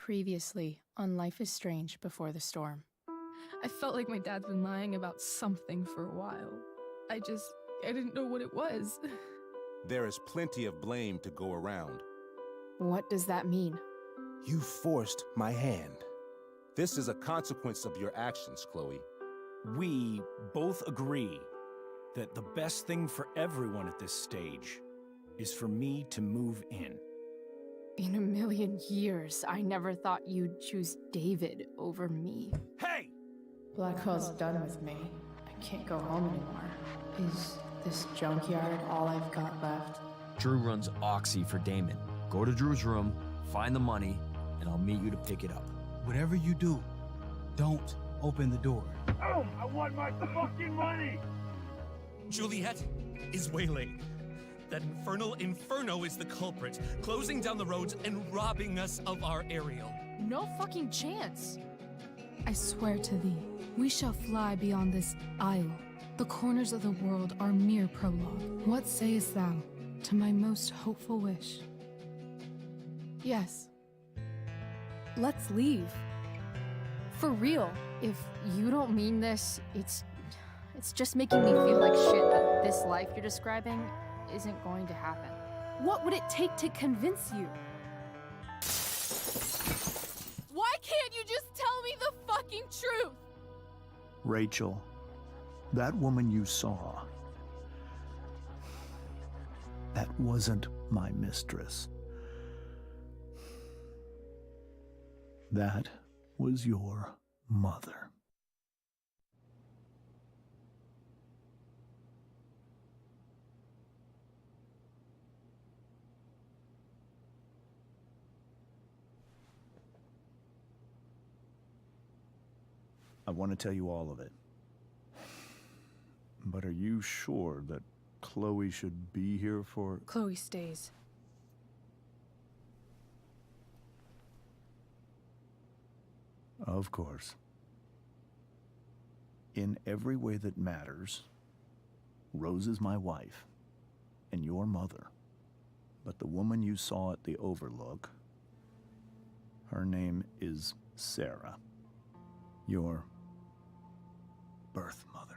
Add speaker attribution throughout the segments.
Speaker 1: Previously on Life is Strange Before the Storm. I felt like my dad's been lying about something for a while. I didn't know what it was.
Speaker 2: There is plenty of blame to go around.
Speaker 1: What does that mean?
Speaker 2: You forced my hand. This is a consequence of your actions, Chloe.
Speaker 3: We both agree that the best thing for everyone at this stage is for me to move in.
Speaker 1: In a million years, I never thought you'd choose David over me.
Speaker 3: Hey!
Speaker 1: Blackwell's done with me. I can't go home anymore. Is this junkyard all I've got left?
Speaker 4: Drew runs Oxy for Damon. Go to Drew's room, find the money, and I'll meet you to pick it up.
Speaker 5: Whatever you do, don't open the door.
Speaker 6: Oh, I want my fucking money!
Speaker 7: Juliet is waylaid. That infernal Inferno is the culprit, closing down the roads and robbing us of our Ariel.
Speaker 1: No fucking chance.
Speaker 8: I swear to thee, we shall fly beyond this isle. The corners of the world are mere prologue. What sayest thou to my most hopeful wish?
Speaker 1: Yes. Let's leave. For real. If you don't mean this, it's just making me feel like shit that this life you're describing isn't going to happen. What would it take to convince you? Why can't you just tell me the fucking truth?
Speaker 9: Rachel, that woman you saw, that wasn't my mistress. That was your mother. I want to tell you all of it. But are you sure that Chloe should be here for...
Speaker 1: Chloe stays.
Speaker 9: Of course. In every way that matters, Rose is my wife and your mother. But the woman you saw at the Overlook, her name is Sarah, your birth mother.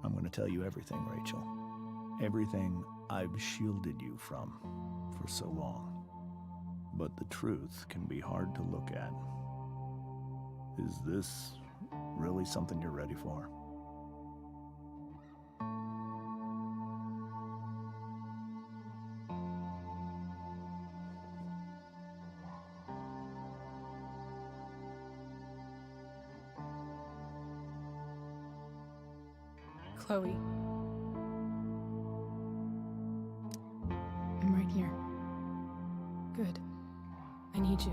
Speaker 9: I'm going to tell you everything, Rachel. Everything I've shielded you from for so long. But the truth can be hard to look at. Is this really something you're ready for?
Speaker 1: Chloe. I'm right here. Good. I need you.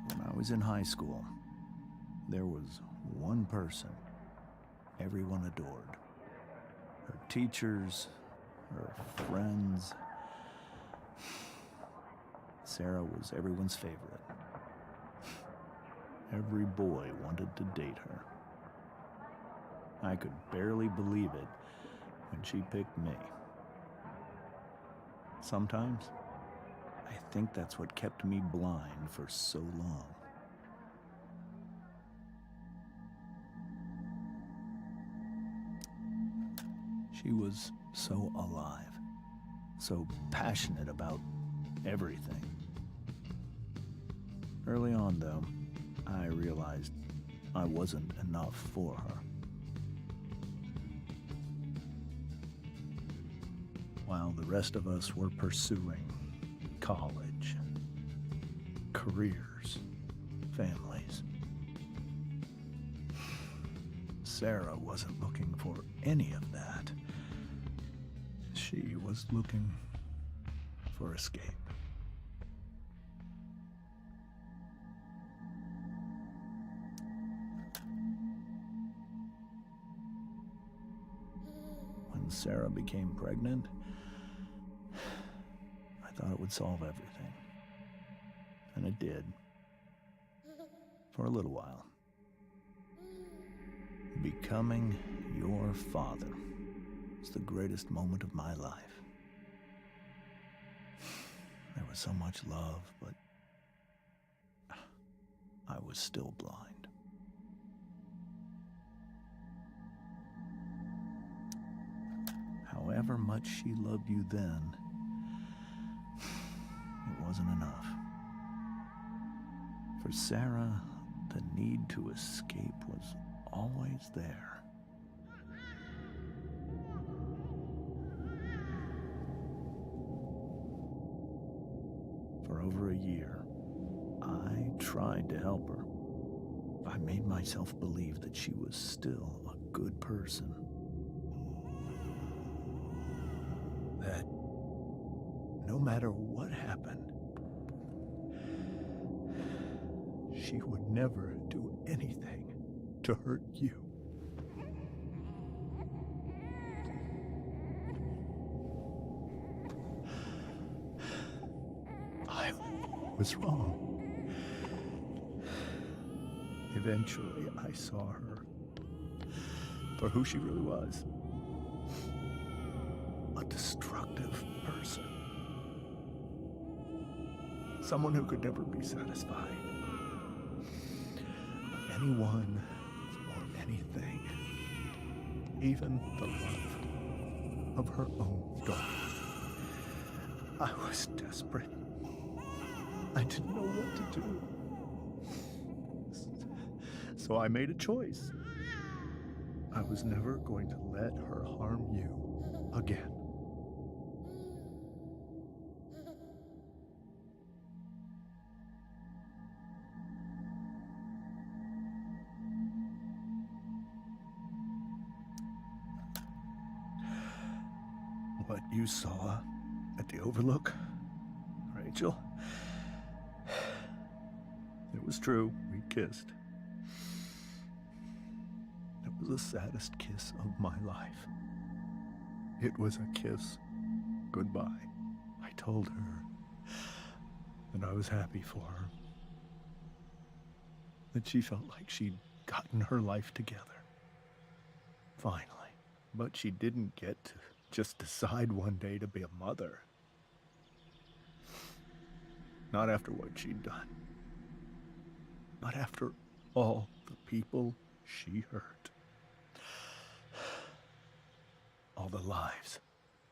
Speaker 9: When I was in high school, there was one person everyone adored. Her teachers, her friends. Sarah was everyone's favorite. Every boy wanted to date her. I could barely believe it when she picked me. Sometimes, I think that's what kept me blind for so long. She was so alive, so passionate about everything. Early on, though, I realized I wasn't enough for her. While the rest of us were pursuing college, careers, families, Sarah wasn't looking for any of that. She was looking for escape. When Sarah became pregnant, I thought it would solve everything. And it did. For a little while. Becoming your father was the greatest moment of my life. There was so much love, but I was still blind. However much she loved you then, it wasn't enough. For Sarah, the need to escape was always there. For over a year, I tried to help her. I made myself believe that she was still a good person. That no matter what happened, she would never do anything to hurt you. I was wrong. Eventually, I saw her for who she really was. A destructive person. Someone who could never be satisfied. Anyone or anything. Even the love of her own daughter. I was desperate. I didn't know what to do. So I made a choice. I was never going to let her harm you again. What you saw at the Overlook, Rachel, it was true. We kissed. It was the saddest kiss of my life. It was a kiss goodbye. I told her that I was happy for her. That she felt like she'd gotten her life together. Finally. But she didn't get to just decide one day to be a mother. Not after what she'd done. Not after all the people she hurt. All the lives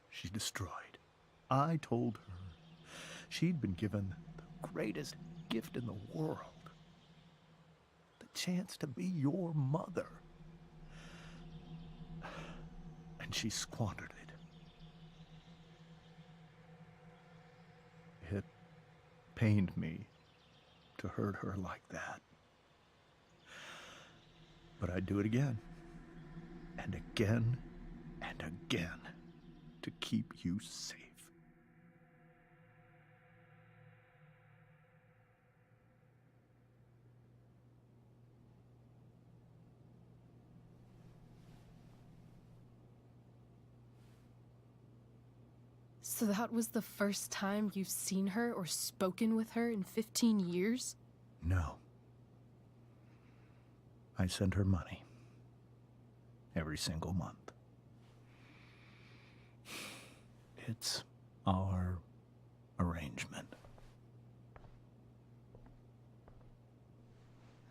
Speaker 9: she destroyed. I told her she'd been given the greatest gift in the world. The chance to be your mother. And she squandered it. It pained me to hurt her like that. But I'd do it again. And again. And again. To keep you safe.
Speaker 8: So that was the first time you've seen her or spoken with her in 15 years?
Speaker 9: No. I send her money. Every single month. It's our arrangement.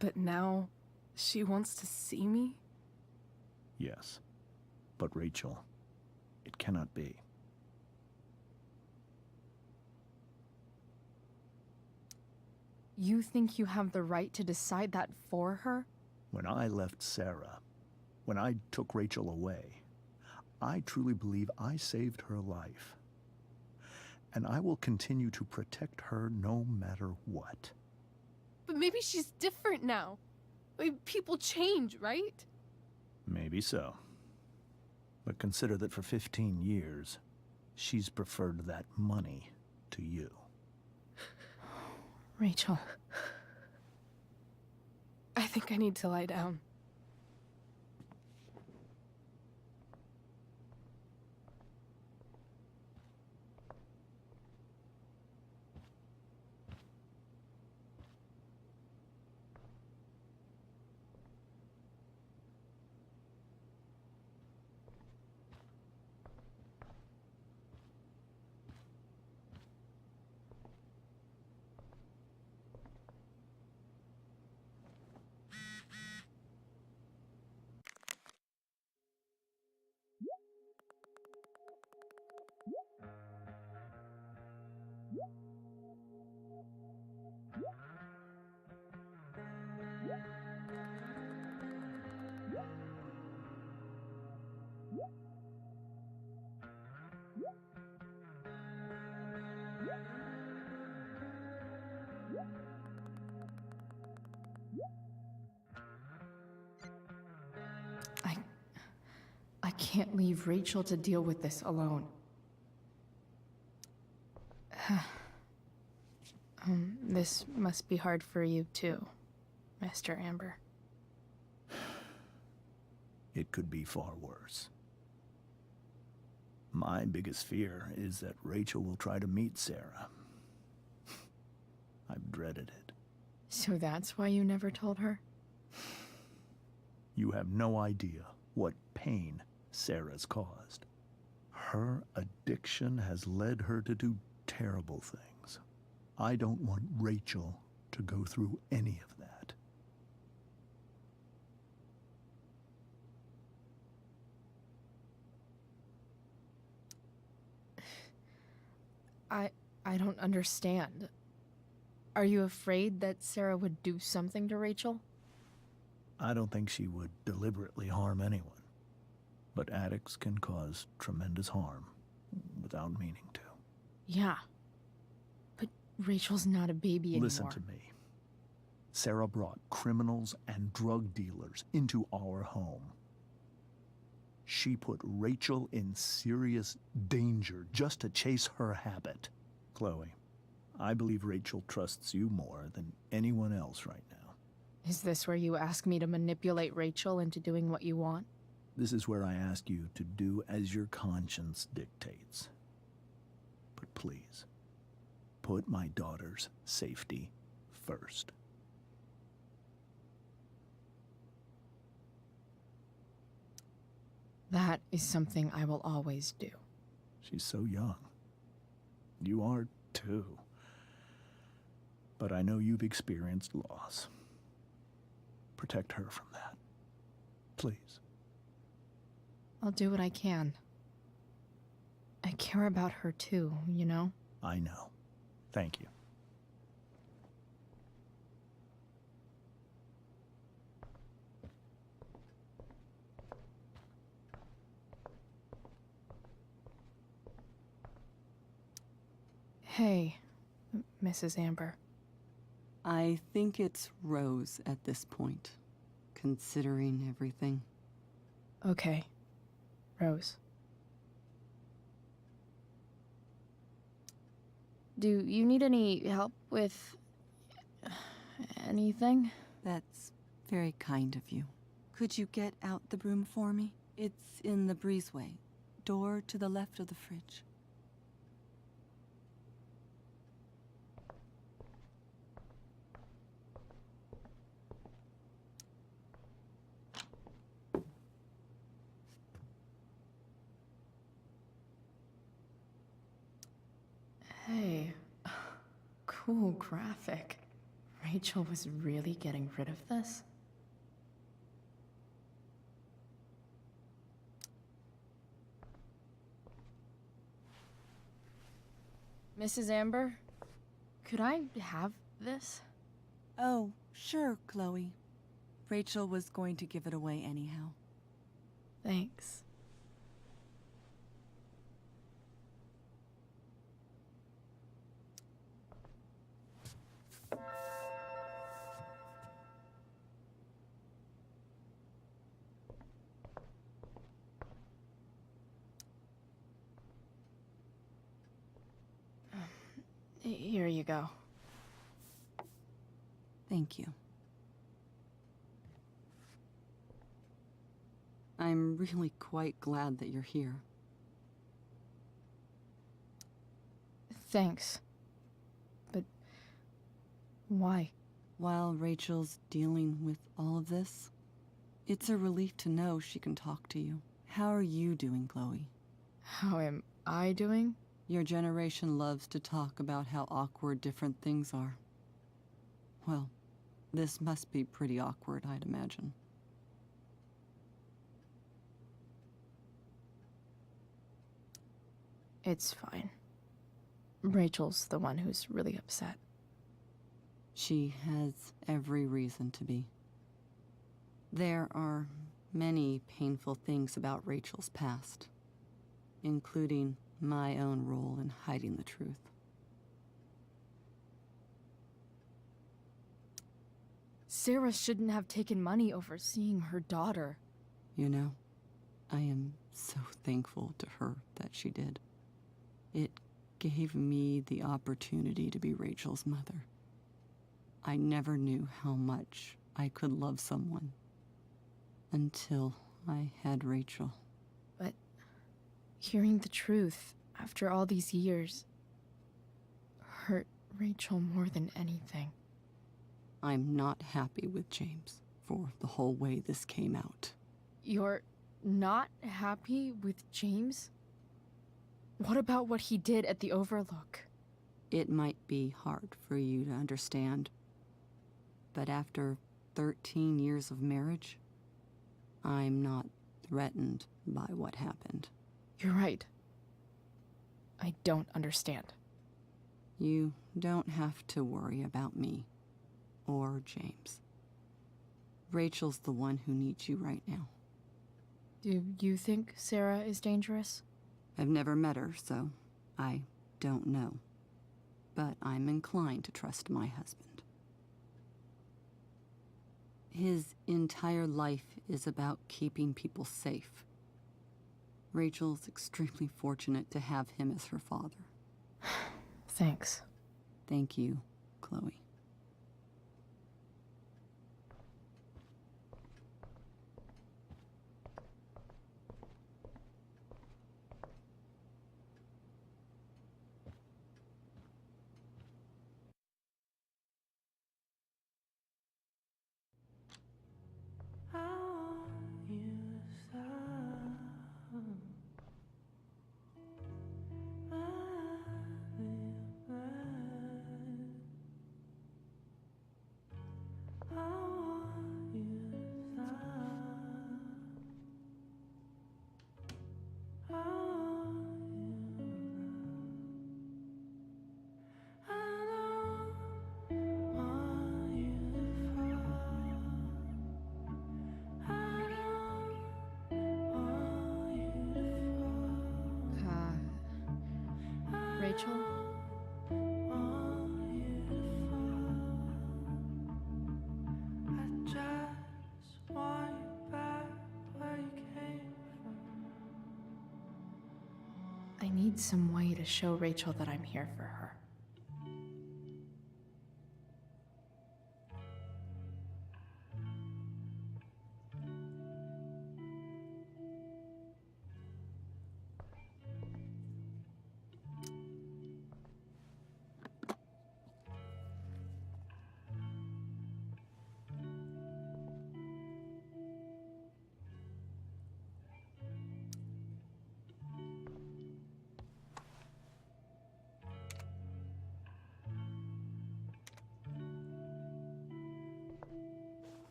Speaker 8: But now, she wants to see me?
Speaker 9: Yes. But Rachel, it cannot be.
Speaker 8: You think you have the right to decide that for her?
Speaker 9: When I left Sarah, when I took Rachel away, I truly believe I saved her life. And I will continue to protect her no matter what.
Speaker 8: But maybe she's different now. I mean, people change, right?
Speaker 9: Maybe so. But consider that for 15 years, she's preferred that money to you.
Speaker 8: Rachel. I think I need to lie down. I can't leave Rachel to deal with this alone. This must be hard for you too, Mr. Amber.
Speaker 9: It could be far worse. My biggest fear is that Rachel will try to meet Sarah. I've dreaded it.
Speaker 8: So that's why you never told her?
Speaker 9: You have no idea what pain Sarah's caused. Her addiction has led her to do terrible things. I don't want Rachel to go through any of that.
Speaker 8: I don't understand. Are you afraid that Sarah would do something to Rachel?
Speaker 9: I don't think she would deliberately harm anyone. But addicts can cause tremendous harm without meaning to.
Speaker 8: Yeah. But Rachel's not a baby anymore.
Speaker 9: Listen to me. Sarah brought criminals and drug dealers into our home. She put Rachel in serious danger just to chase her habit. Chloe, I believe Rachel trusts you more than anyone else right now.
Speaker 8: Is this where you ask me to manipulate Rachel into doing what you want?
Speaker 9: This is where I ask you to do as your conscience dictates. But please, put my daughter's safety first.
Speaker 8: That is something I will always do.
Speaker 9: She's so young. You are too. But I know you've experienced loss. Protect her from that. Please.
Speaker 8: I'll do what I can. I care about her too, you know?
Speaker 9: I know. Thank you.
Speaker 8: Hey, Mrs. Amber.
Speaker 10: I think it's Rose at this point, considering everything.
Speaker 8: Okay. Rose. Do you need any help with anything?
Speaker 10: That's very kind of you. Could you get out the broom for me? It's in the breezeway, door to the left of the fridge.
Speaker 8: Hey, cool graphic. Rachel was really getting rid of this? Mrs. Amber, could I have this?
Speaker 10: Oh, sure, Chloe. Rachel was going to give it away anyhow.
Speaker 8: Thanks.
Speaker 1: Here you go.
Speaker 10: Thank you. I'm really quite glad that you're here.
Speaker 1: Thanks. But why?
Speaker 10: While Rachel's dealing with all of this, it's a relief to know she can talk to you. How are you doing, Chloe?
Speaker 1: How am I doing?
Speaker 10: Your generation loves to talk about how awkward different things are. Well, this must be pretty awkward, I'd imagine.
Speaker 1: It's fine. Rachel's the one who's really upset.
Speaker 10: She has every reason to be. There are many painful things about Rachel's past, including my own role in hiding the truth.
Speaker 1: Sarah shouldn't have taken money over seeing her daughter.
Speaker 10: You know, I am so thankful to her that she did. It gave me the opportunity to be Rachel's mother. I never knew how much I could love someone until I had Rachel.
Speaker 1: But hearing the truth after all these years hurt Rachel more than anything.
Speaker 10: I'm not happy with James for the whole way this came out.
Speaker 1: You're not happy with James? What about what he did at the Overlook?
Speaker 10: It might be hard for you to understand, but after 13 years of marriage, I'm not threatened by what happened.
Speaker 1: You're right. I don't understand.
Speaker 10: You don't have to worry about me or James. Rachel's the one who needs you right now.
Speaker 1: Do you think Sarah is dangerous?
Speaker 10: I've never met her, so I don't know. But I'm inclined to trust my husband. His entire life is about keeping people safe. Rachel's extremely fortunate to have him as her father.
Speaker 1: Thanks.
Speaker 10: Thank you, Chloe.
Speaker 1: Rachel? I need some way to show Rachel that I'm here for her.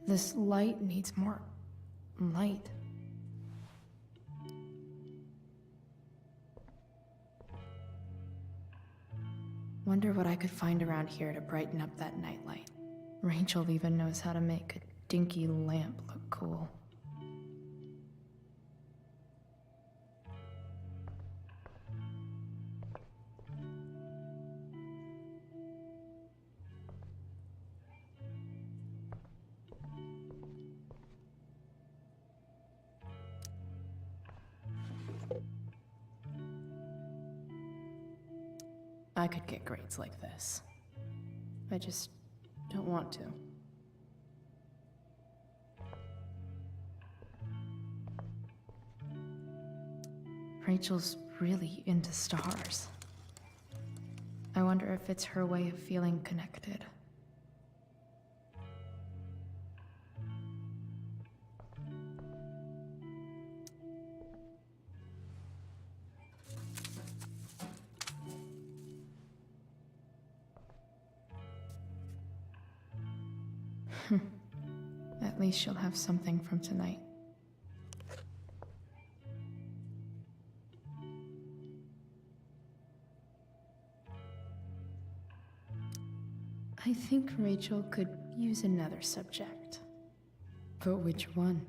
Speaker 1: This light needs more light. Wonder what I could find around here to brighten up that nightlight. Rachel even knows how to make a dinky lamp look cool. I could get grades like this. I just don't want to. Rachel's really into stars. I wonder if it's her way of feeling connected. At least she'll have something from tonight. I think Rachel could use another subject. But which one?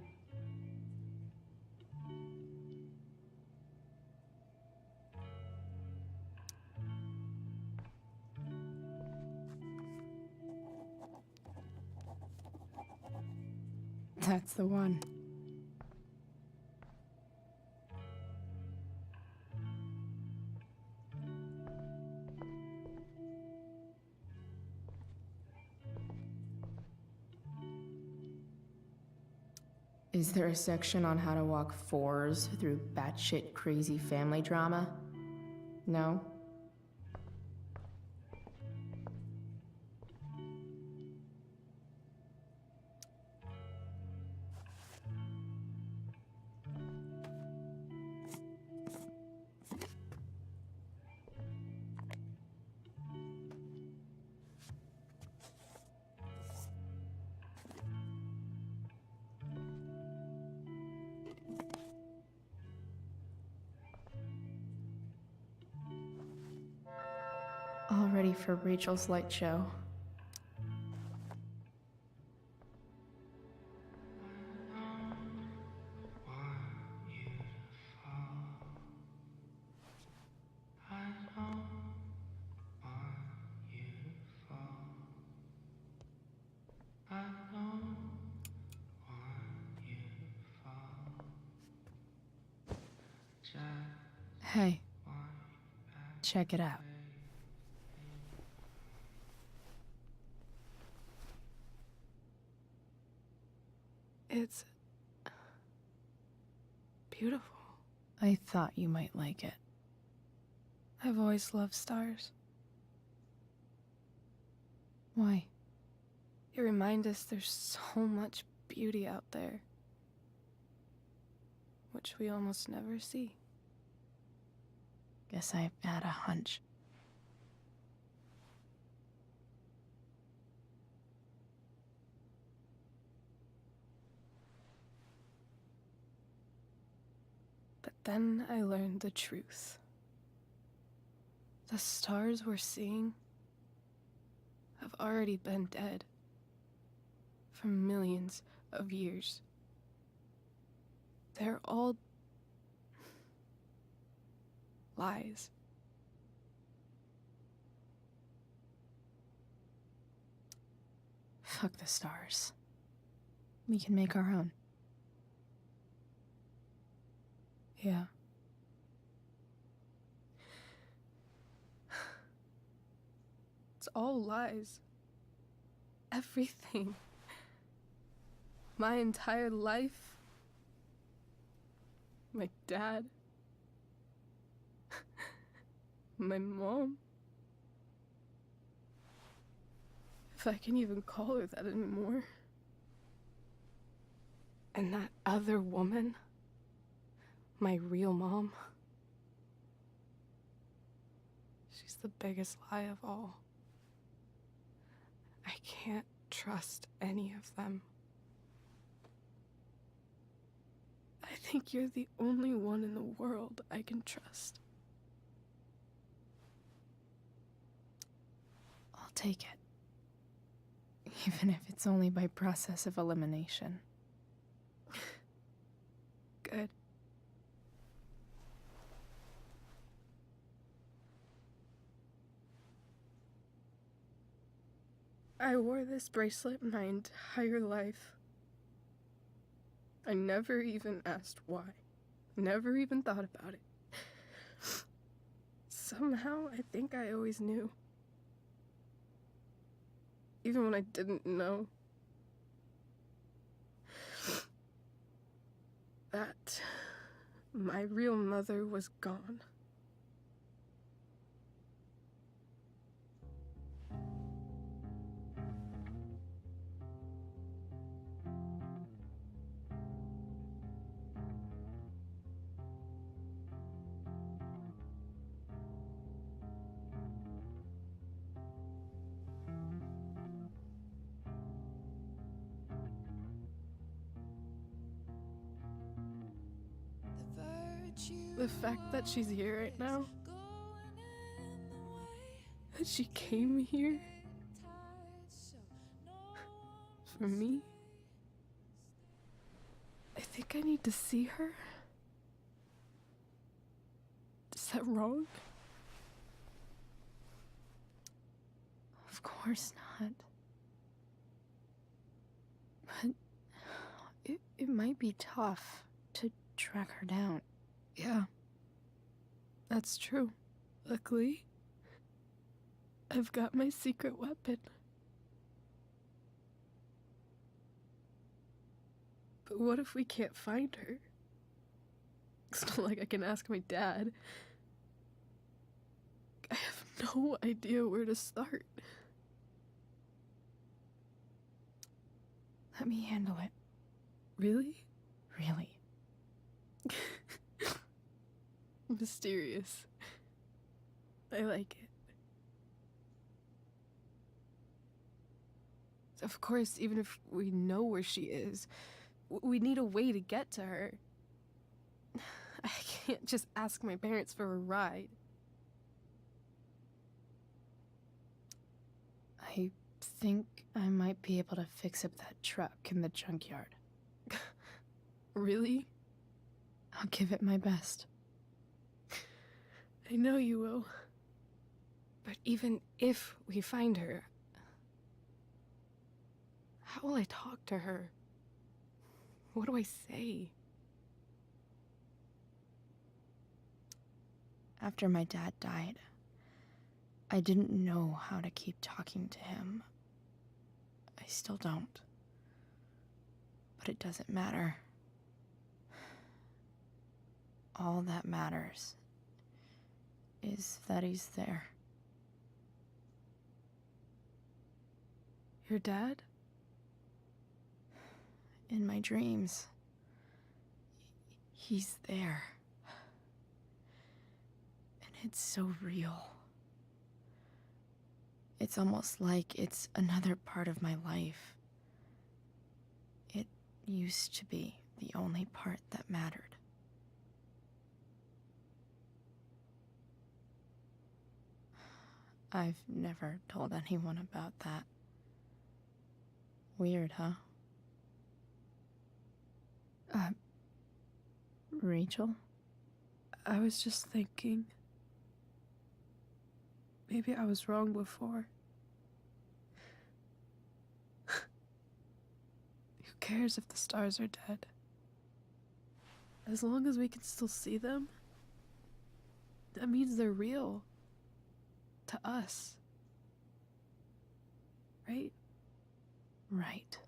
Speaker 1: That's the one. Is there a section on how to walk fours through batshit crazy family drama? No? All ready for Rachel's light show. Hey, check it out.
Speaker 8: It's beautiful.
Speaker 1: I thought you might like it.
Speaker 8: I've always loved stars.
Speaker 1: Why?
Speaker 8: They remind us there's so much beauty out there, which we almost never see.
Speaker 1: Guess I've had a hunch.
Speaker 8: But then I learned the truth. The stars we're seeing have already been dead for millions of years. They're all lies.
Speaker 1: Fuck the stars. We can make our own.
Speaker 8: Yeah. It's all lies. Everything. My entire life. My dad. My mom. If I can even call her that anymore. And that other woman. My real mom. She's the biggest lie of all. I can't trust any of them. I think you're the only one in the world I can trust.
Speaker 1: I'll take it. Even if it's only by process of elimination.
Speaker 8: Good. I wore this bracelet my entire life. I never even asked why. Never even thought about it.
Speaker 11: Somehow, I think I always knew. Even when I didn't know. That my real mother was gone. The fact that she's here right now, that she came here for me, I think I need to see her. Is that wrong?
Speaker 1: Of course not. But it might be tough to track her down.
Speaker 11: Yeah, that's true. Luckily, I've got my secret weapon. But what if we can't find her? It's not like I can ask my dad. I have no idea where to start.
Speaker 1: Let me handle it.
Speaker 11: Really?
Speaker 1: Really.
Speaker 11: Mysterious. I like it. Of course, even if we know where she is, we need a way to get to her. I can't just ask my parents for a ride.
Speaker 1: I think I might be able to fix up that truck in the junkyard.
Speaker 11: Really?
Speaker 1: I'll give it my best.
Speaker 11: I know you will. But even if we find her, how will I talk to her? What do I say?
Speaker 1: After my dad died, I didn't know how to keep talking to him. I still don't. But it doesn't matter. All that matters is that he's there.
Speaker 11: Your dad?
Speaker 1: In my dreams, he's there. And it's so real. It's almost like it's another part of my life. It used to be the only part that mattered. I've never told anyone about that. Weird, huh? Rachel?
Speaker 11: I was just thinking. Maybe I was wrong before. Who cares if the stars are dead? As long as we can still see them, that means they're real. To us. Right?
Speaker 1: Right.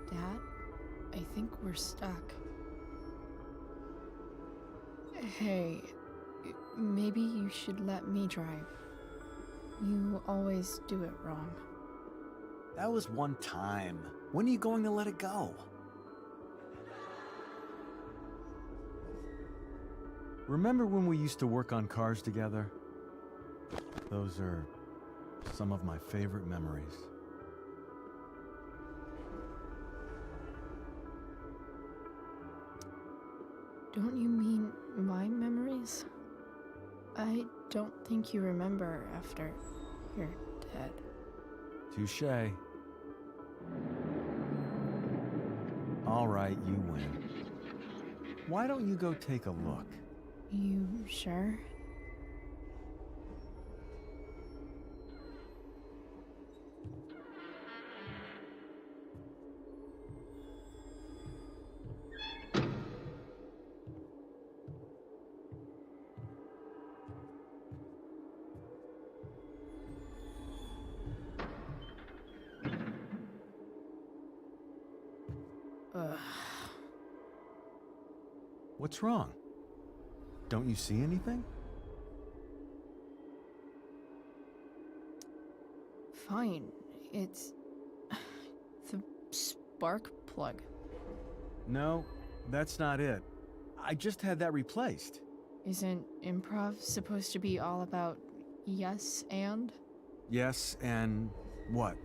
Speaker 1: Dad, I think we're stuck. Hey, maybe you should let me drive. You always do it wrong.
Speaker 9: That was one time. When are you going to let it go?
Speaker 12: Remember when we used to work on cars together? Those are some of my favorite memories.
Speaker 1: Don't you mean my memories? I don't think you remember after you're dead.
Speaker 12: Touché. All right, you win. Why don't you go take a look?
Speaker 1: You sure? Ugh.
Speaker 12: What's wrong? Don't you see anything?
Speaker 1: Fine. It's the spark plug.
Speaker 12: No, that's not it. I just had that replaced.
Speaker 1: Isn't improv supposed to be all about yes and?
Speaker 12: Yes, and what?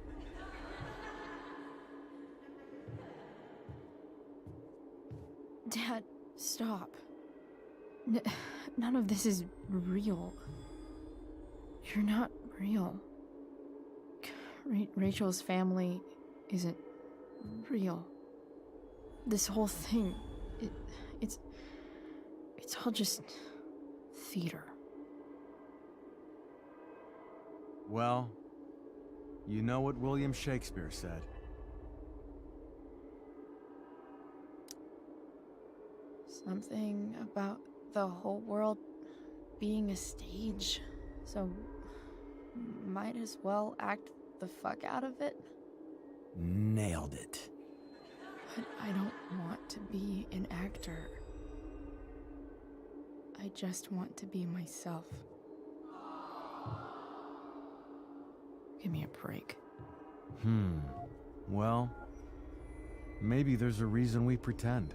Speaker 1: Dad, stop. None of this is real. You're not real. Rachel's family isn't real. This whole thing, it's all just theater.
Speaker 12: Well, you know what William Shakespeare said.
Speaker 1: Something about the whole world being a stage, so might as well act the fuck out of it.
Speaker 12: Nailed it.
Speaker 1: But I don't want to be an actor. I just want to be myself. Give me a break.
Speaker 12: Well, maybe there's a reason we pretend.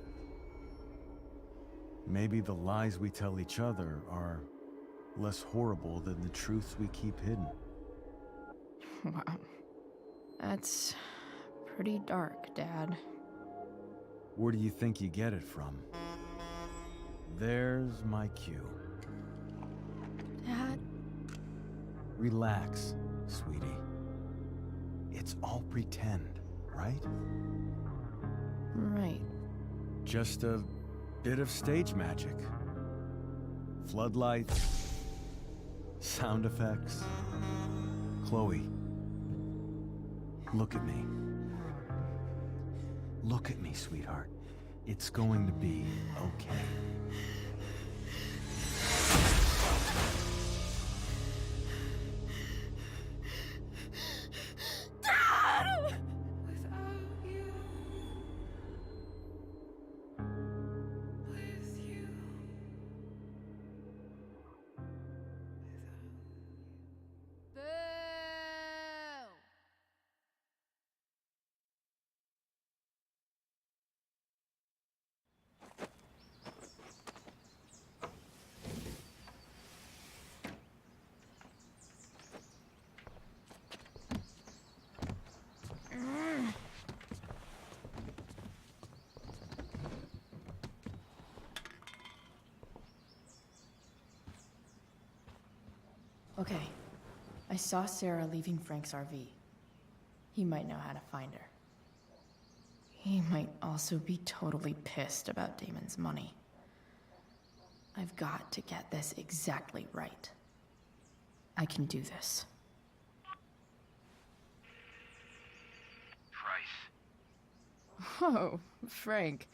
Speaker 12: Maybe the lies we tell each other are less horrible than the truths we keep hidden.
Speaker 1: Wow. That's pretty dark, Dad.
Speaker 12: Where do you think you get it from? There's my cue.
Speaker 1: Dad?
Speaker 12: Relax, sweetie. It's all pretend, right?
Speaker 1: Right.
Speaker 12: Just a bit of stage magic. Floodlights, sound effects. Chloe, look at me. Look at me, sweetheart. It's going to be okay.
Speaker 1: Okay. I saw Sarah leaving Frank's RV. He might know how to find her. He might also be totally pissed about Damon's money. I've got to get this exactly right. I can do this.
Speaker 6: Price.
Speaker 1: Whoa, Frank.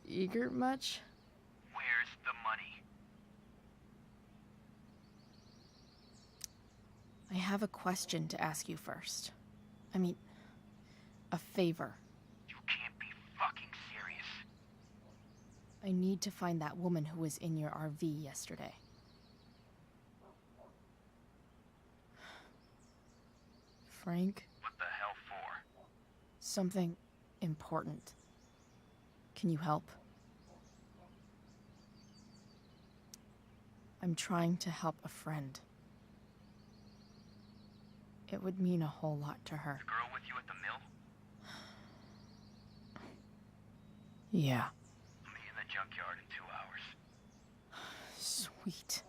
Speaker 1: Eager much?
Speaker 6: Where's the money?
Speaker 1: I have a question to ask you first. I mean, a favor.
Speaker 6: You can't be fucking serious.
Speaker 1: I need to find that woman who was in your RV yesterday. Frank?
Speaker 6: What the hell for?
Speaker 1: Something important. Can you help? I'm trying to help a friend. It would mean a whole lot to her.
Speaker 6: The girl with you at the mill?
Speaker 1: Yeah.
Speaker 6: I'll meet you in the junkyard in 2 hours.
Speaker 1: Sweet.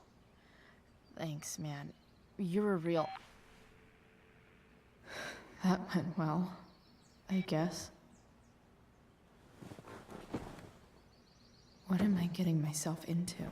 Speaker 1: Thanks, man. You're a real... That went well, I guess. What am I getting myself into?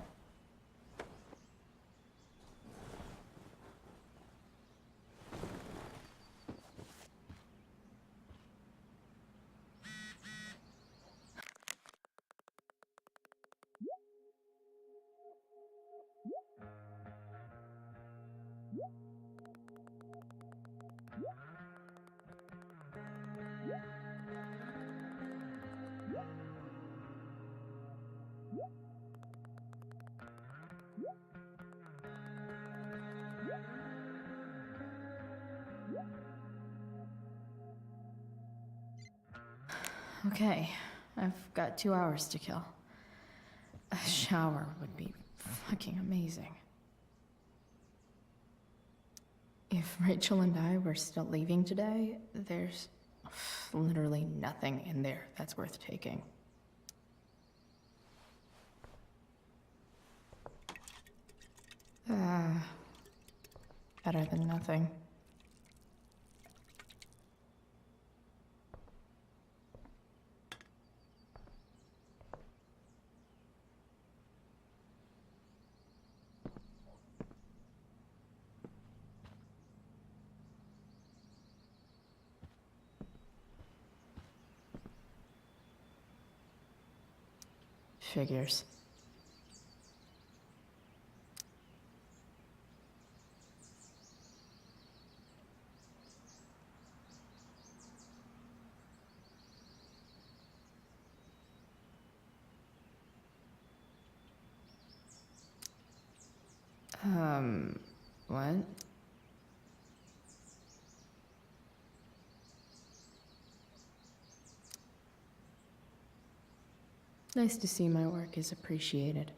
Speaker 1: Okay, I've got 2 hours to kill. A shower would be fucking amazing. If Rachel and I were still leaving today, there's literally nothing in there that's worth taking. Better than nothing. Figures. What? Nice to see my work is appreciated.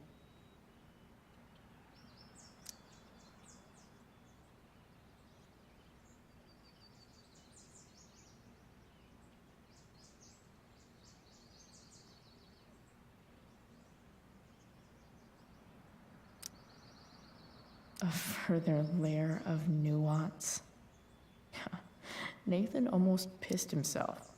Speaker 1: A further layer of nuance. Nathan almost pissed himself.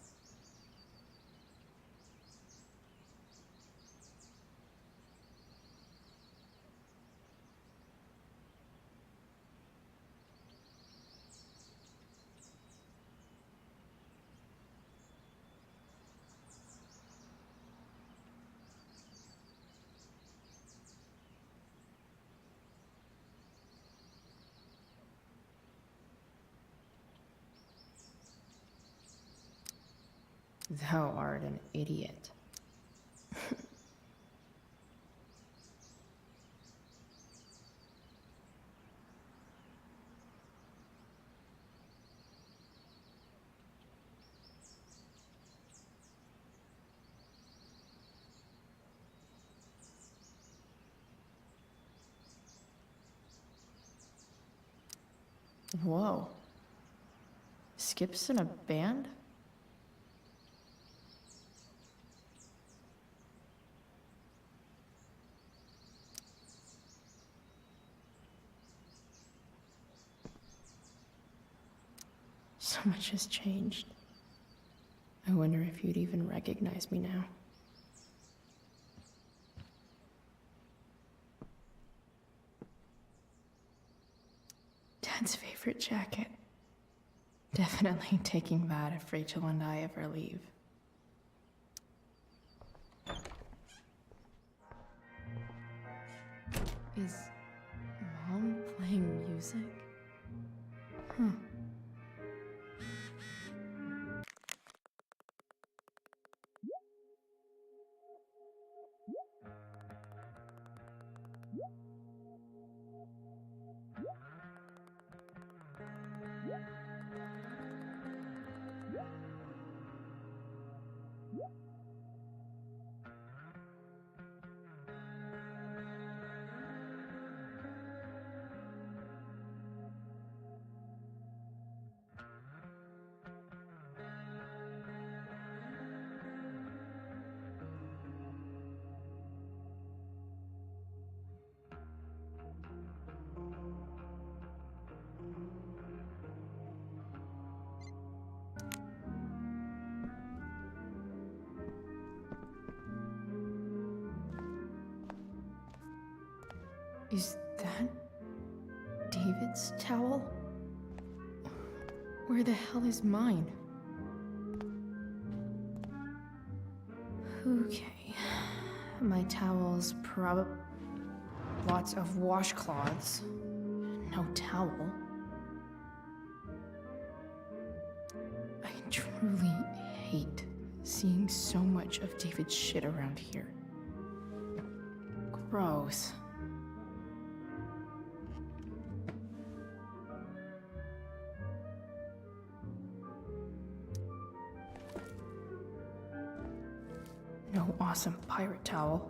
Speaker 1: Thou art an idiot. Whoa. Skip's in a band? So much has changed. I wonder if you'd even recognize me now. Dad's favorite jacket. Definitely taking that if Rachel and I ever leave. Is Mom playing music? Huh. Is that David's towel? Where the hell is mine? Okay. My towels lots of washcloths. No towel. I truly hate seeing so much of David's shit around here. Gross. No awesome pirate towel.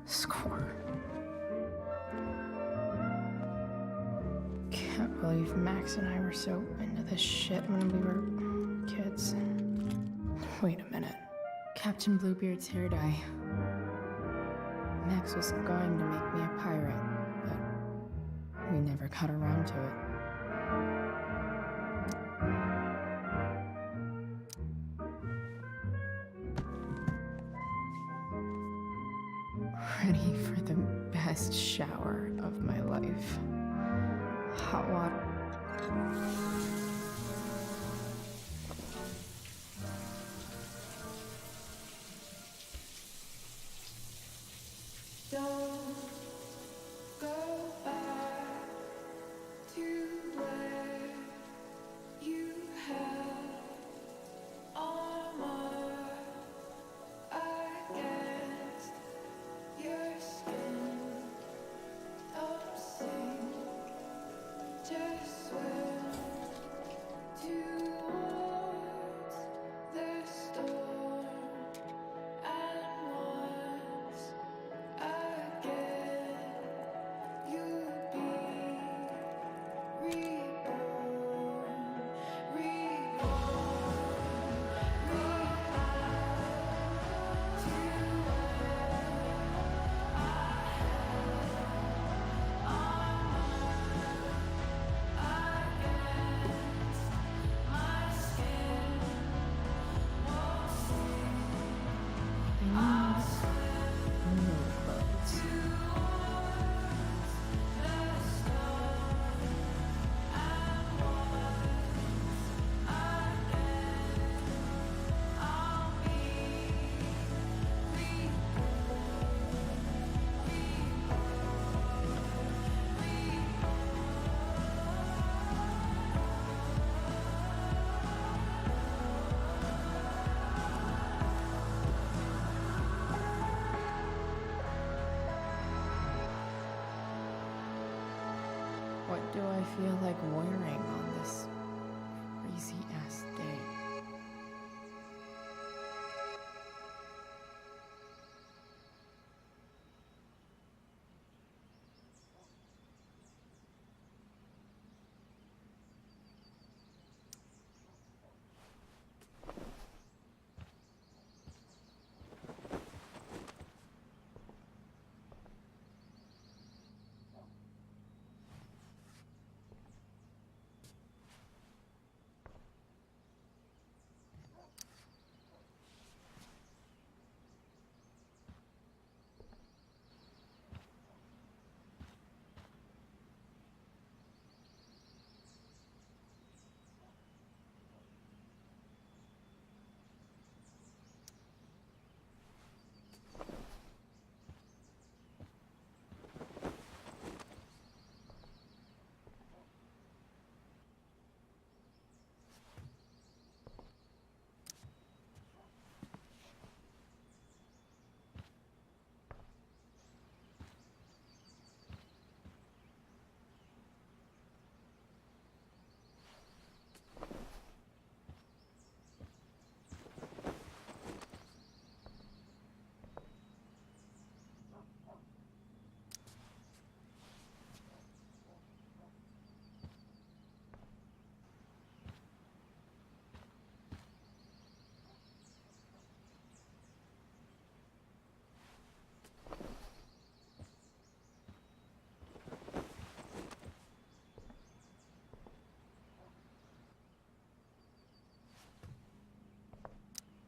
Speaker 1: Score. Can't believe Max and I were so into this shit when we were kids. Wait a minute. Captain Bluebeard's hair dye. Max was going to make me a pirate, but we never got around to it. Ready for the best shower of my life. Hot water.
Speaker 8: Don't go back to where you had armor against your skin. Don't sing, just swim towards the storm. And once again, you'll be reborn, reborn,
Speaker 1: What do I feel like wearing on this crazy ass day?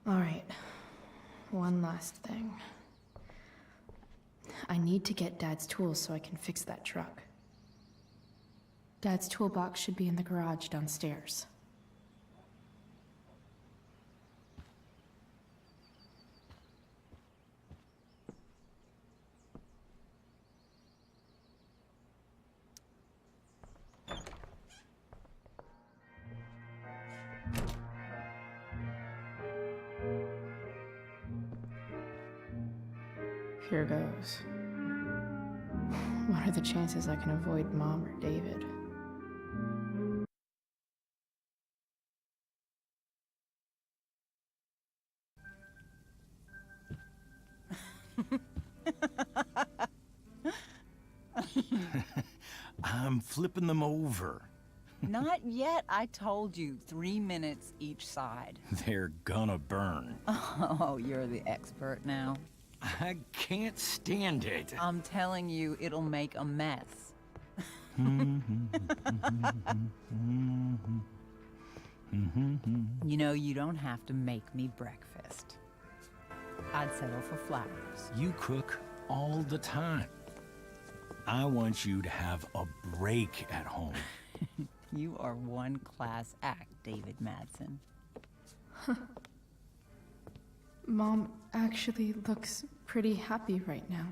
Speaker 1: Alright, one last thing. I need to get Dad's tools so I can fix that truck. Dad's toolbox should be in the garage downstairs. Here goes. What are the chances I can avoid Mom or David?
Speaker 3: I'm flipping them over.
Speaker 13: Not yet. I told you 3 minutes each side.
Speaker 3: They're gonna burn.
Speaker 13: Oh, you're the expert now.
Speaker 3: I can't stand it.
Speaker 13: I'm telling you, it'll make a mess. You know, you don't have to make me breakfast. I'd settle for flowers.
Speaker 3: You cook all the time. I want you to have a break at home.
Speaker 13: You are one class act, David Madsen.
Speaker 1: Mom actually looks pretty happy right now.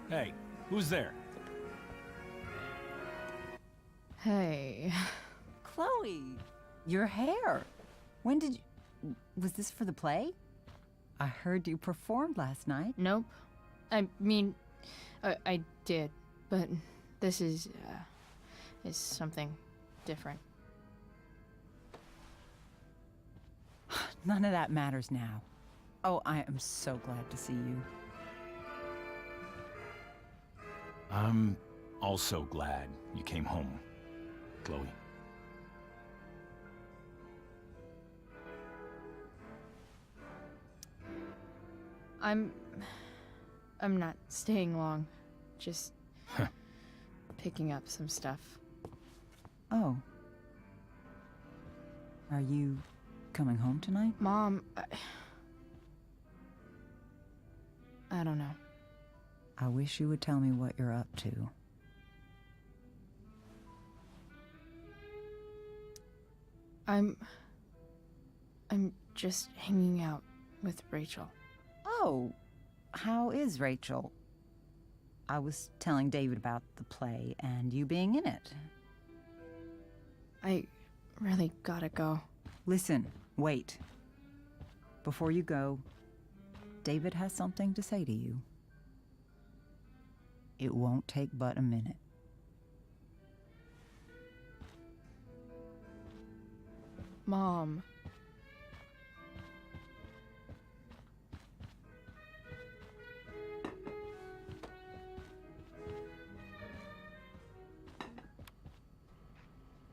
Speaker 3: Hey, who's there?
Speaker 1: Hey.
Speaker 13: Chloe, your hair. When did you... Was this for the play? I heard you performed last night.
Speaker 1: Nope. I mean, I did, but this is something different.
Speaker 13: None of that matters now. Oh, I am so glad to see you.
Speaker 3: I'm also glad you came home, Chloe.
Speaker 1: I'm not staying long. Just picking up some stuff.
Speaker 13: Oh. Are you coming home tonight?
Speaker 1: Mom, I don't know.
Speaker 13: I wish you would tell me what you're up to.
Speaker 1: I'm just hanging out with Rachel.
Speaker 13: Oh, how is Rachel? I was telling David about the play and you being in it.
Speaker 1: I really gotta go.
Speaker 13: Listen, wait. Before you go, David has something to say to you. It won't take but a minute.
Speaker 1: Mom.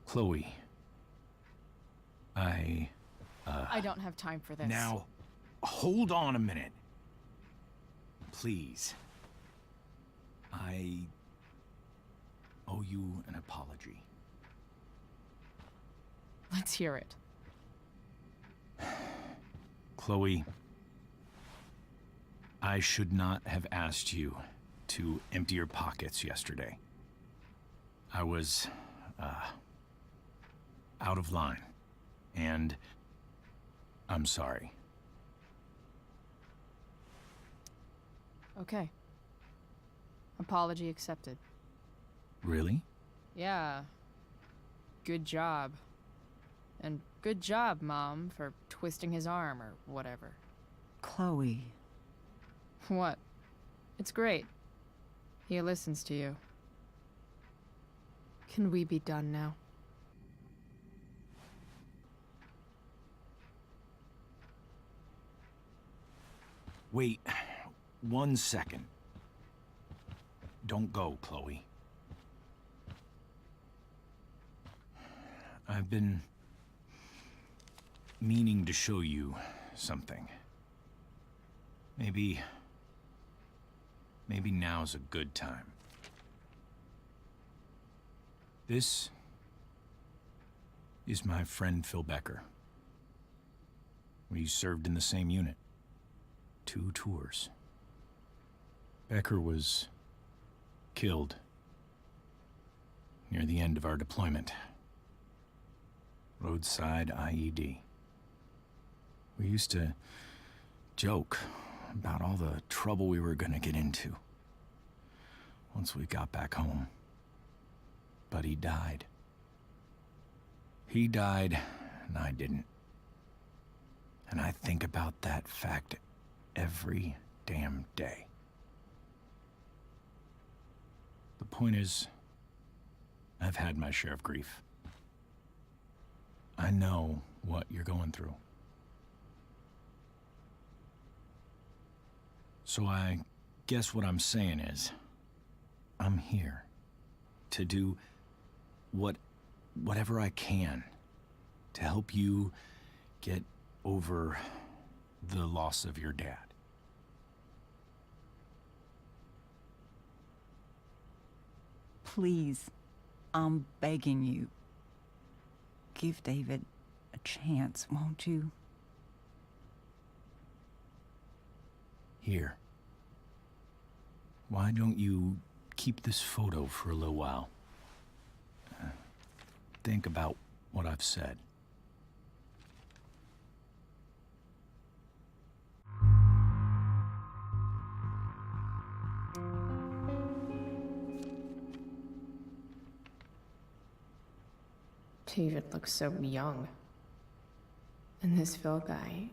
Speaker 3: Chloe.
Speaker 1: I don't have time for this.
Speaker 3: Now, hold on a minute. Please. I owe you an apology.
Speaker 1: Let's hear it.
Speaker 3: Chloe, I should not have asked you to empty your pockets yesterday. I was, out of line, and I'm sorry.
Speaker 1: Okay. Apology accepted.
Speaker 3: Really?
Speaker 1: Yeah. Good job. And good job, Mom, for twisting his arm or whatever.
Speaker 13: Chloe.
Speaker 1: What? It's great. He listens to you. Can we be done now?
Speaker 3: Wait 1 second. Don't go, Chloe. I've been meaning to show you something. Maybe now's a good time. This is my friend Phil Becker. We served in the same unit. 2 tours. Becker was killed near the end of our deployment. Roadside IED. We used to joke about all the trouble we were gonna get into once we got back home. But he died. He died, and I didn't. And I think about that fact every damn day. The point is, I've had my share of grief. I know what you're going through. So I guess what I'm saying is, I'm here to do whatever I can to help you get over the loss of your dad.
Speaker 13: Please, I'm begging you. Give David a chance, won't you?
Speaker 3: Here. Why don't you keep this photo for a little while? Think about what I've said.
Speaker 1: David looks so young. And this Phil guy,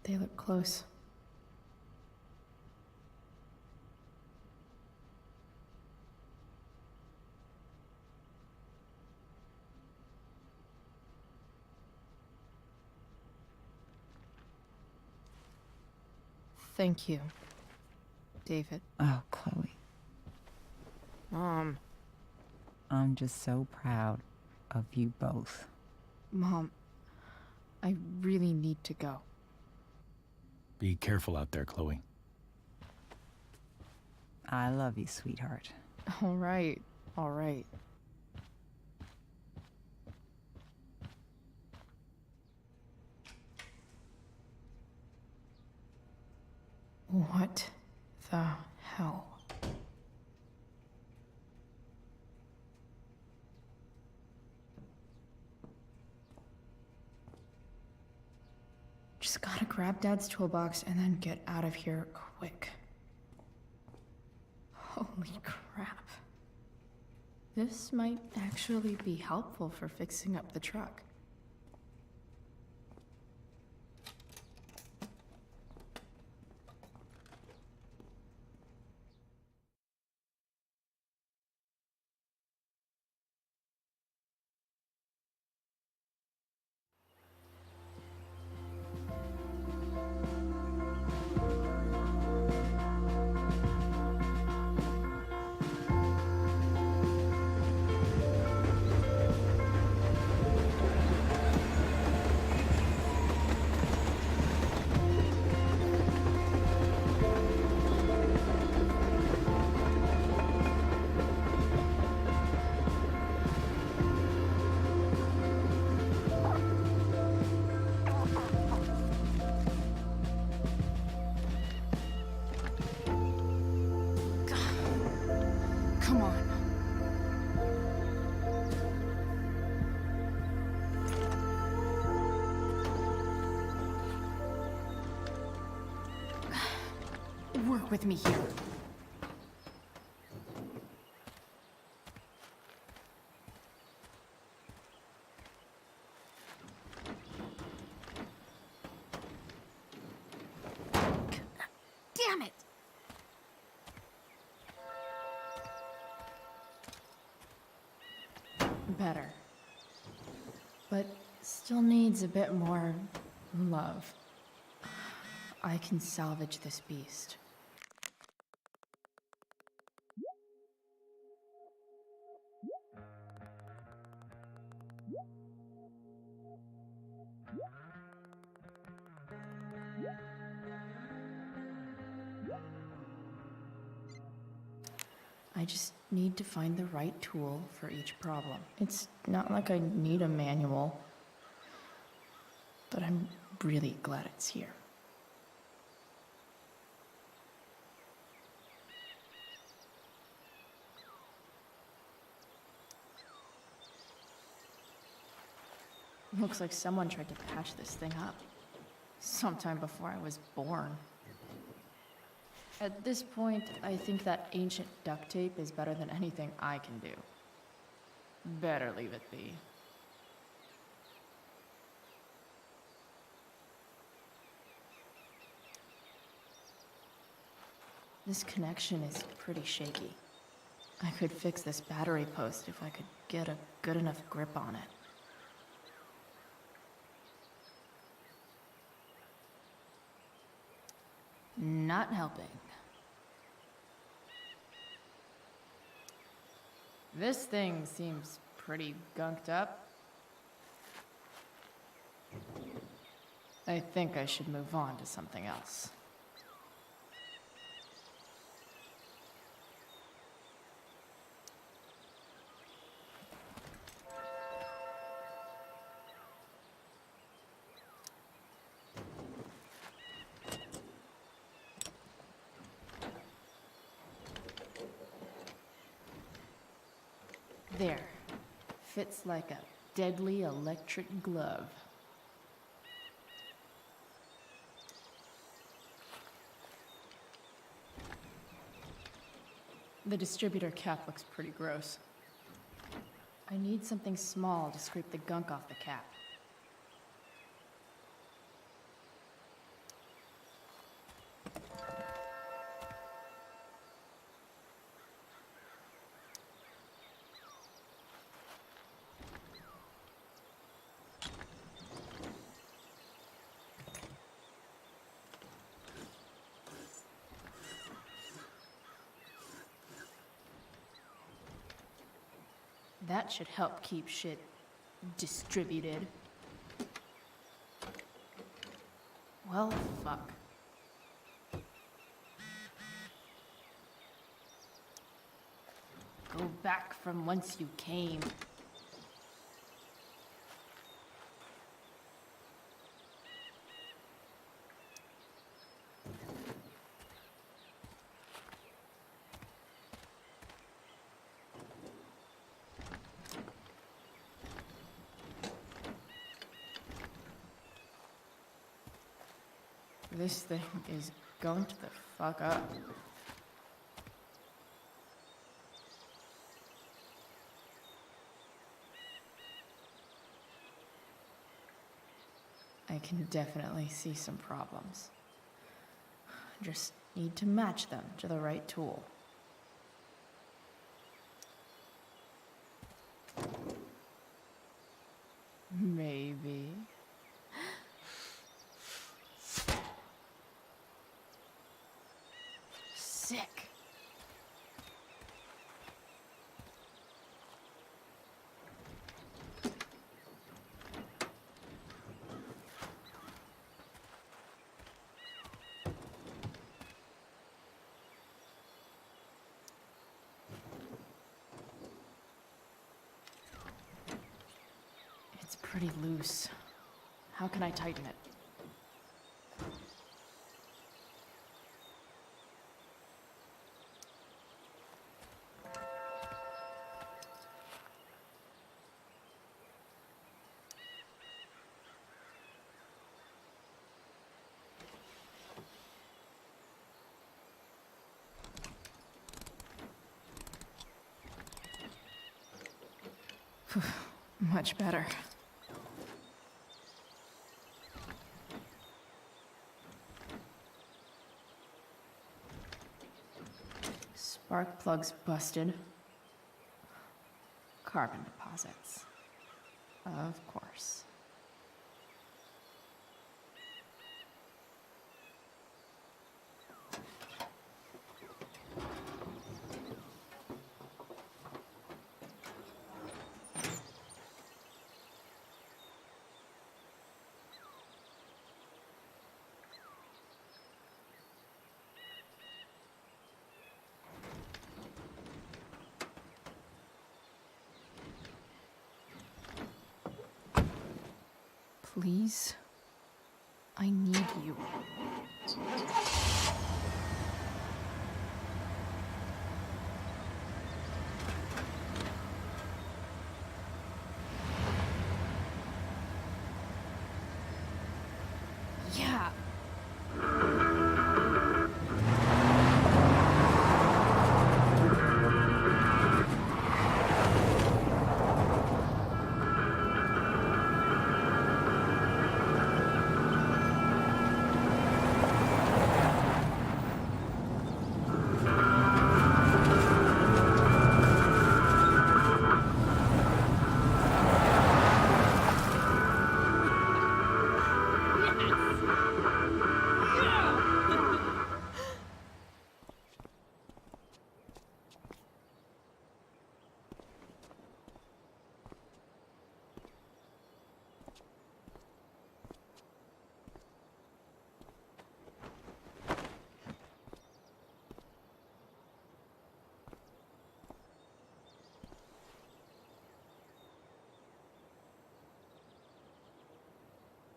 Speaker 1: they look close. Thank you, David.
Speaker 13: Oh, Chloe.
Speaker 1: Mom.
Speaker 13: I'm just so proud of you both.
Speaker 1: Mom, I really need to go.
Speaker 3: Be careful out there, Chloe.
Speaker 13: I love you, sweetheart.
Speaker 1: All right, all right. What the hell? Just gotta grab Dad's toolbox and then get out of here quick. Holy crap. This might actually be helpful for fixing up the truck. Come on. Work with me here. Damn it! Better. But still needs a bit more love. I can salvage this beast. I just need to find the right tool for each problem. It's not like I need a manual, but I'm really glad it's here. Looks like someone tried to patch this thing up sometime before I was born. At this point, I think that ancient duct tape is better than anything I can do. Better leave it be. This connection is pretty shaky. I could fix this battery post if I could get a good enough grip on it. Not helping. This thing seems pretty gunked up. I think I should move on to something else. There. Fits like a deadly electric glove. The distributor cap looks pretty gross. I need something small to scrape the gunk off the cap. That should help keep shit distributed. Well, fuck. Go back from whence you came. This thing is going to the fuck up. I can definitely see some problems. Just need to match them to the right tool. Maybe. Sick. It's pretty loose. How can I tighten it? Much better. Spark plugs busted. Carbon deposits. Of course. Please. I need you. Yeah.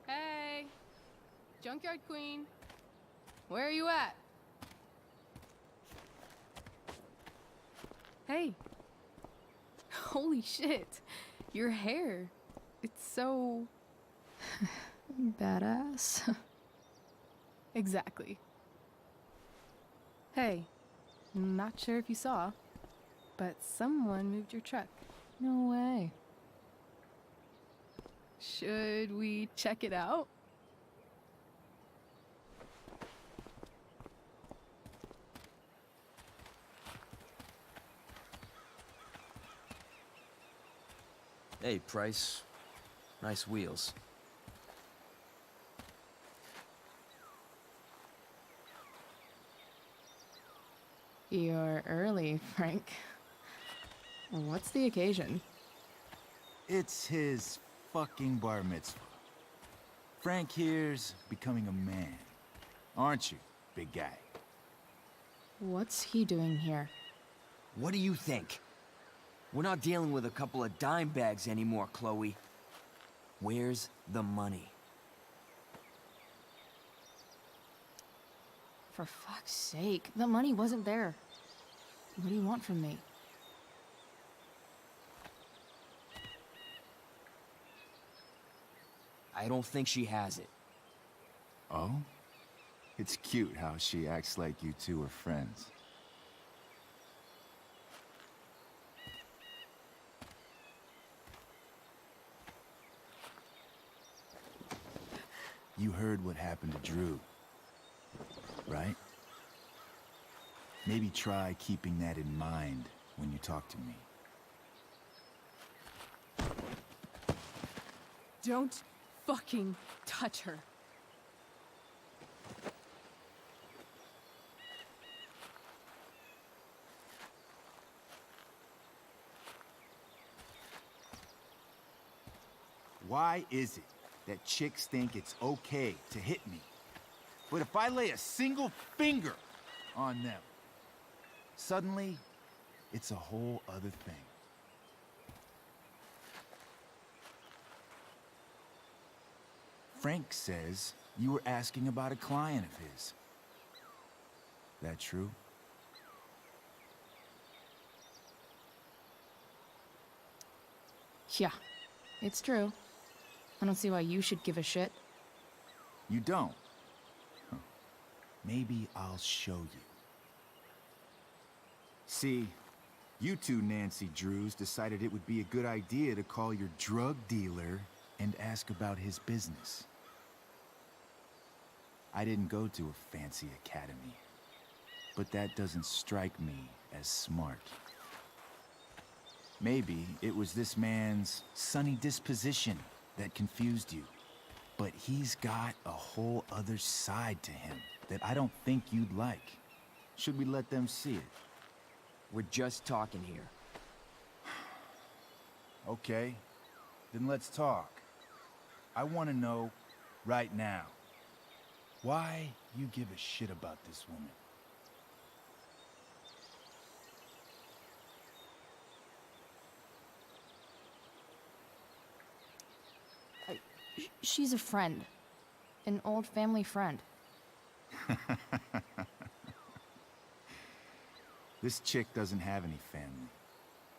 Speaker 1: Hey, Junkyard Queen, where are you at? Hey, holy shit, your hair, it's so badass. Exactly. Hey, not sure if you saw, but someone moved your truck. No way. Should we check it out?
Speaker 4: Hey, Price. Nice wheels.
Speaker 1: You're early, Frank. What's the occasion?
Speaker 14: It's his fucking bar mitzvah. Frank here's becoming a man. Aren't you, big guy?
Speaker 1: What's he doing here?
Speaker 4: What do you think? We're not dealing with a couple of dime bags anymore, Chloe. Where's the money?
Speaker 1: For fuck's sake, the money wasn't there. What do you want from me?
Speaker 4: I don't think she has it.
Speaker 14: Oh? It's cute how she acts like you two are friends. You heard what happened to Drew, right? Maybe try keeping that in mind when you talk to me.
Speaker 1: Don't fucking touch her.
Speaker 14: Why is it that chicks think it's okay to hit me? But if I lay a single finger on them, suddenly it's a whole other thing. Frank says you were asking about a client of his. That true?
Speaker 1: Yeah, it's true. I don't see why you should give a shit.
Speaker 14: You don't? Huh. Maybe I'll show you. See, you two Nancy Drews decided it would be a good idea to call your drug dealer and ask about his business. I didn't go to a fancy academy, but that doesn't strike me as smart. Maybe it was this man's sunny disposition that confused you. But he's got a whole other side to him that I don't think you'd like. Should we let them see it?
Speaker 4: We're just talking here.
Speaker 14: Okay, then let's talk. I want to know right now why you give a shit about this woman.
Speaker 1: She's a friend. An old family friend.
Speaker 14: This chick doesn't have any family.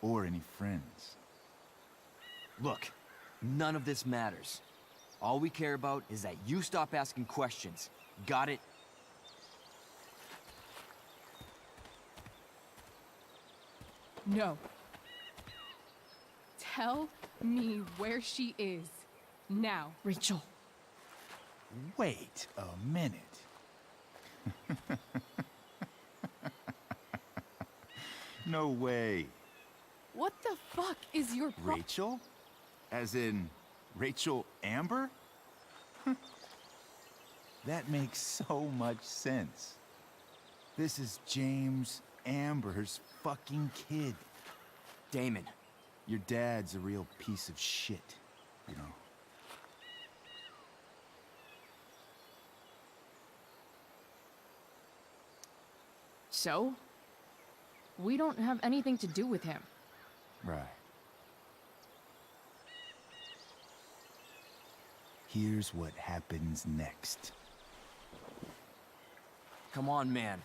Speaker 14: Or any friends.
Speaker 4: Look, none of this matters. All we care about is that you stop asking questions. Got it?
Speaker 8: No. Tell me where she is. Now.
Speaker 1: Rachel.
Speaker 14: Wait a minute. No way.
Speaker 8: What the fuck is your
Speaker 14: Rachel? As in, Rachel Amber? That makes so much sense. This is James Amber's fucking kid.
Speaker 4: Damon.
Speaker 14: Your dad's a real piece of shit, you know.
Speaker 1: So? We don't have anything to do with him.
Speaker 14: Right. Here's what happens next.
Speaker 4: Come on, man.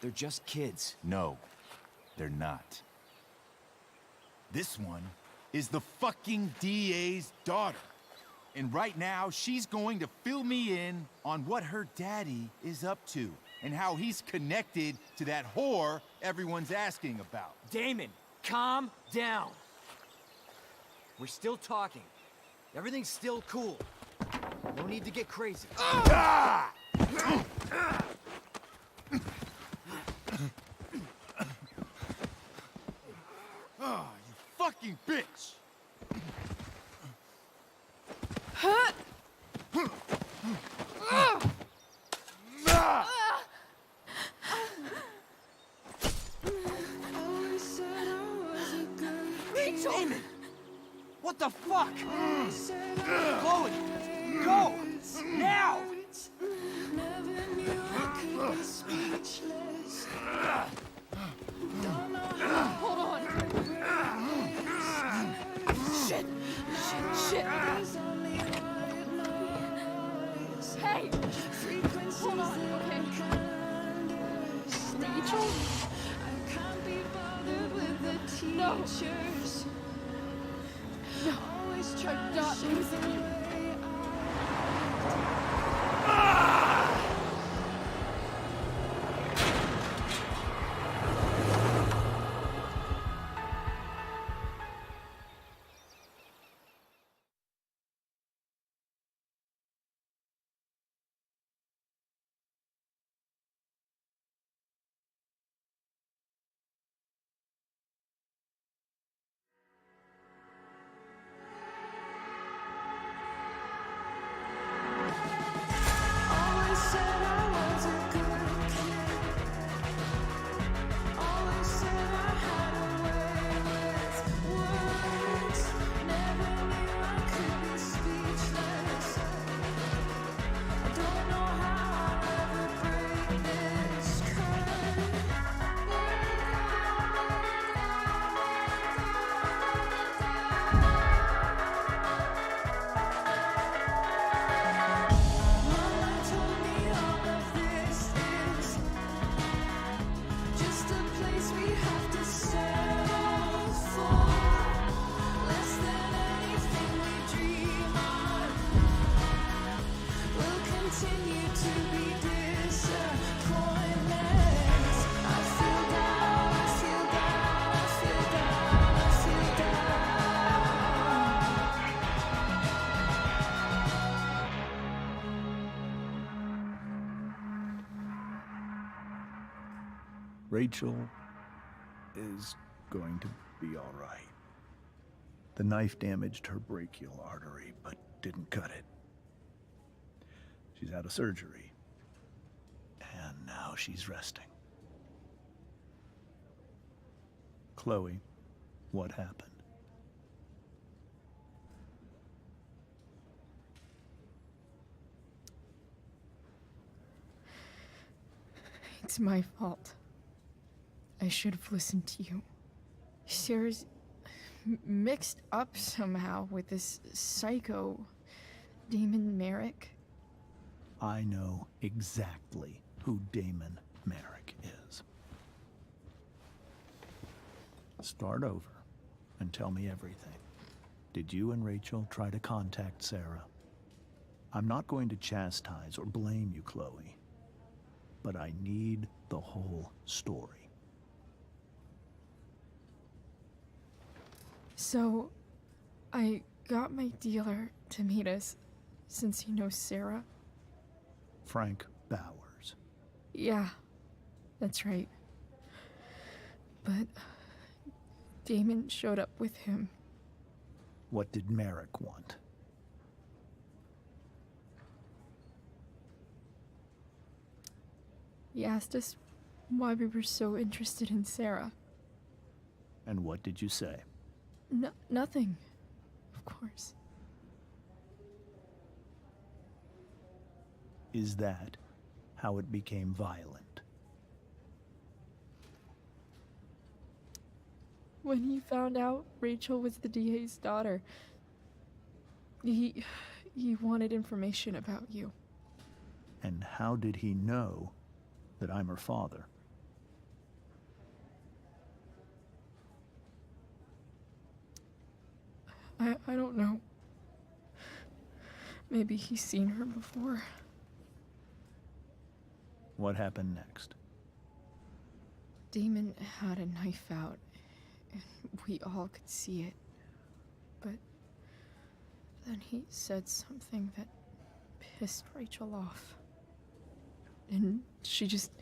Speaker 4: They're just kids.
Speaker 14: No, they're not. This one is the fucking DA's daughter. And right now, she's going to fill me in on what her daddy is up to and how he's connected to that whore everyone's asking about.
Speaker 4: Damon, calm down. We're still talking. Everything's still cool. No need to get crazy.
Speaker 14: Ah! Oh, you fucking bitch!
Speaker 4: Rachel! Damon! What the fuck? Chloe! Go! Now!
Speaker 8: Hold on. Shit. Shit. Hey! Hold on, okay? Rachel? No. No. I'm not losing you.
Speaker 9: Rachel is going to be all right. The knife damaged her brachial artery, but didn't cut it. She's out of surgery, and now she's resting. Chloe, what happened?
Speaker 1: It's my fault. I should have listened to you. Sarah's mixed up somehow with this psycho
Speaker 11: Damon Merrick?
Speaker 9: I know exactly who Damon Merrick is. Start over and tell me everything. Did you and Rachel try to contact Sarah? I'm not going to chastise or blame you, Chloe, but I need the whole story.
Speaker 11: So, I got my dealer to meet us, since he knows Sarah.
Speaker 9: Frank Bowers.
Speaker 11: Yeah, that's right. But Damon showed up with him.
Speaker 9: What did Merrick want?
Speaker 11: He asked us why we were so interested in Sarah.
Speaker 9: And what did you say?
Speaker 11: Nothing, of course.
Speaker 9: Is that how it became violent?
Speaker 11: When he found out Rachel was the DA's daughter, he wanted information about you.
Speaker 9: And how did he know that I'm her father?
Speaker 11: I don't know. Maybe he's seen her before.
Speaker 9: What happened next?
Speaker 11: Damon had a knife out, and we all could see it. But then he said something that pissed Rachel off. And she just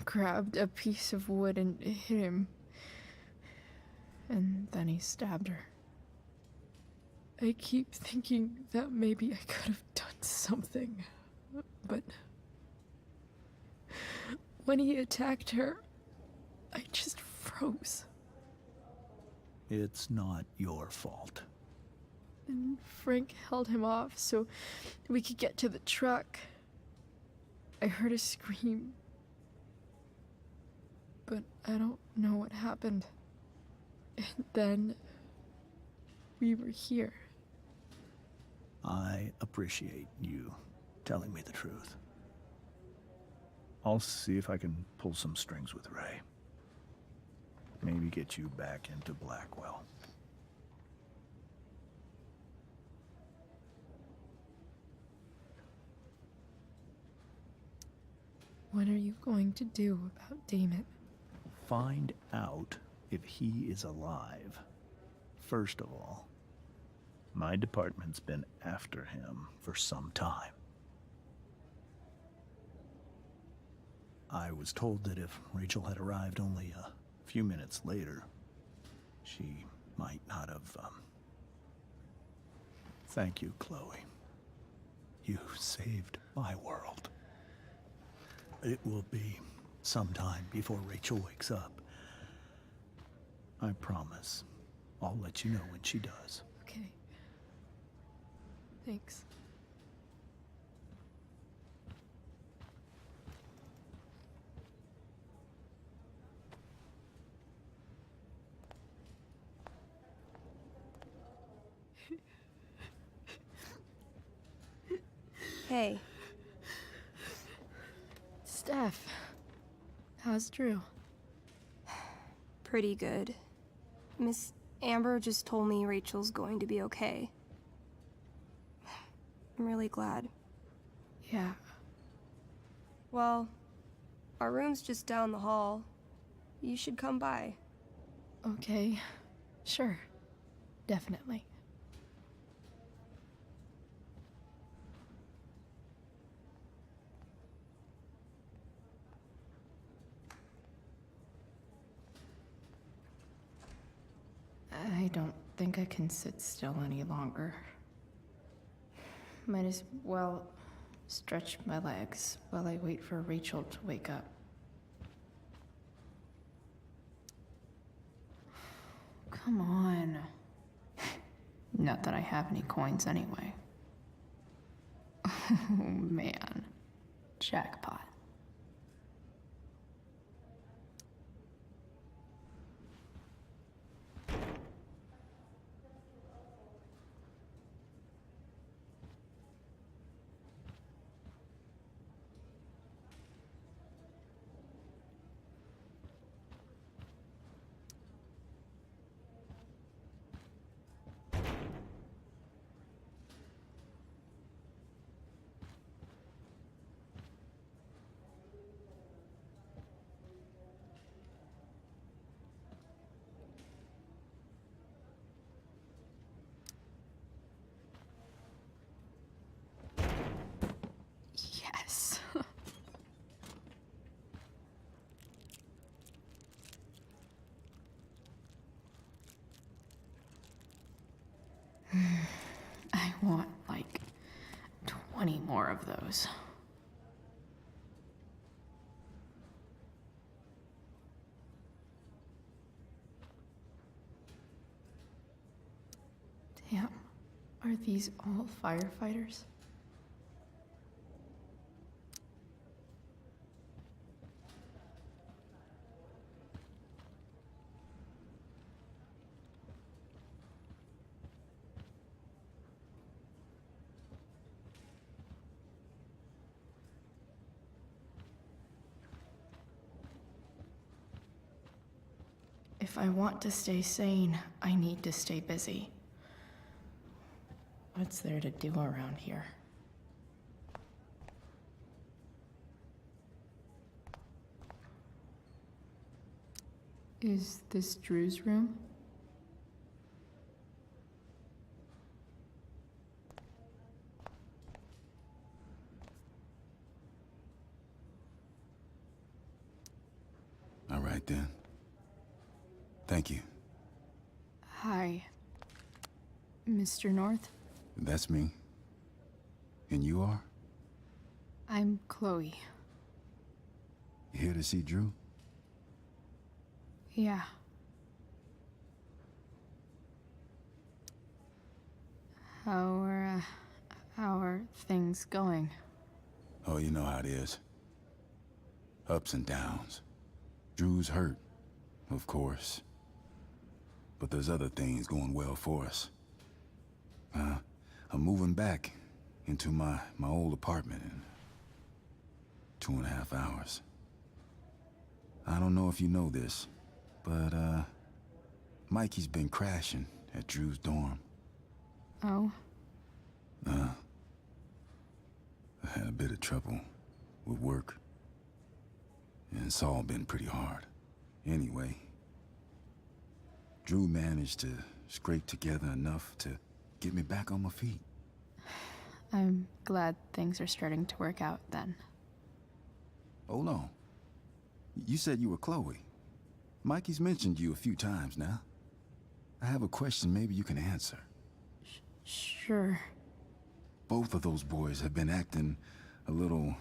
Speaker 11: grabbed a piece of wood and hit him. And then he stabbed her. I keep thinking that maybe I could have done something, but when he attacked her, I just froze.
Speaker 9: It's not your fault.
Speaker 11: And Frank held him off so we could get to the truck. I heard a scream, but I don't know what happened. And then we were here.
Speaker 9: I appreciate you telling me the truth. I'll see if I can pull some strings with Ray. Maybe get you back into Blackwell.
Speaker 11: What are you going to do about Damon?
Speaker 9: Find out if he is alive. First of all, my department's been after him for some time. I was told that if Rachel had arrived only a few minutes later, she might not have, Thank you, Chloe. You saved my world. It will be some time before Rachel wakes up. I promise. I'll let you know when she does.
Speaker 11: Okay. Thanks.
Speaker 15: Hey.
Speaker 11: Steph, how's Drew?
Speaker 15: Pretty good. Miss Amber just told me Rachel's going to be okay. I'm really glad.
Speaker 11: Yeah.
Speaker 15: Well, our room's just down the hall. You should come by.
Speaker 11: Okay. Sure. Definitely. I don't think I can sit still any longer. Might as well stretch my legs while I wait for Rachel to wake up. Come on. Not that I have any coins anyway. Oh man. Jackpot.
Speaker 1: 20 more of those. Damn, are these all firefighters? If I want to stay sane, I need to stay busy. What's there to do around here? Is this Drew's room?
Speaker 14: All right then. Thank you.
Speaker 1: Hi, Mr. North.
Speaker 14: That's me. And you are?
Speaker 1: I'm Chloe.
Speaker 14: You here to see Drew?
Speaker 1: Yeah. How are things going?
Speaker 14: Oh, you know how it is. Ups and downs. Drew's hurt, of course. But there's other things going well for us. I'm moving back into my old apartment in 2.5 hours. I don't know if you know this, but Mikey's been crashing at Drew's dorm.
Speaker 1: Oh?
Speaker 14: I had a bit of trouble with work. And it's all been pretty hard. Anyway, Drew managed to scrape together enough to get me back on my feet.
Speaker 1: I'm glad things are starting to work out then.
Speaker 14: Hold on. You said you were Chloe. Mikey's mentioned you a few times now. I have a question maybe you can answer.
Speaker 1: Sure.
Speaker 14: Both of those boys have been acting a little,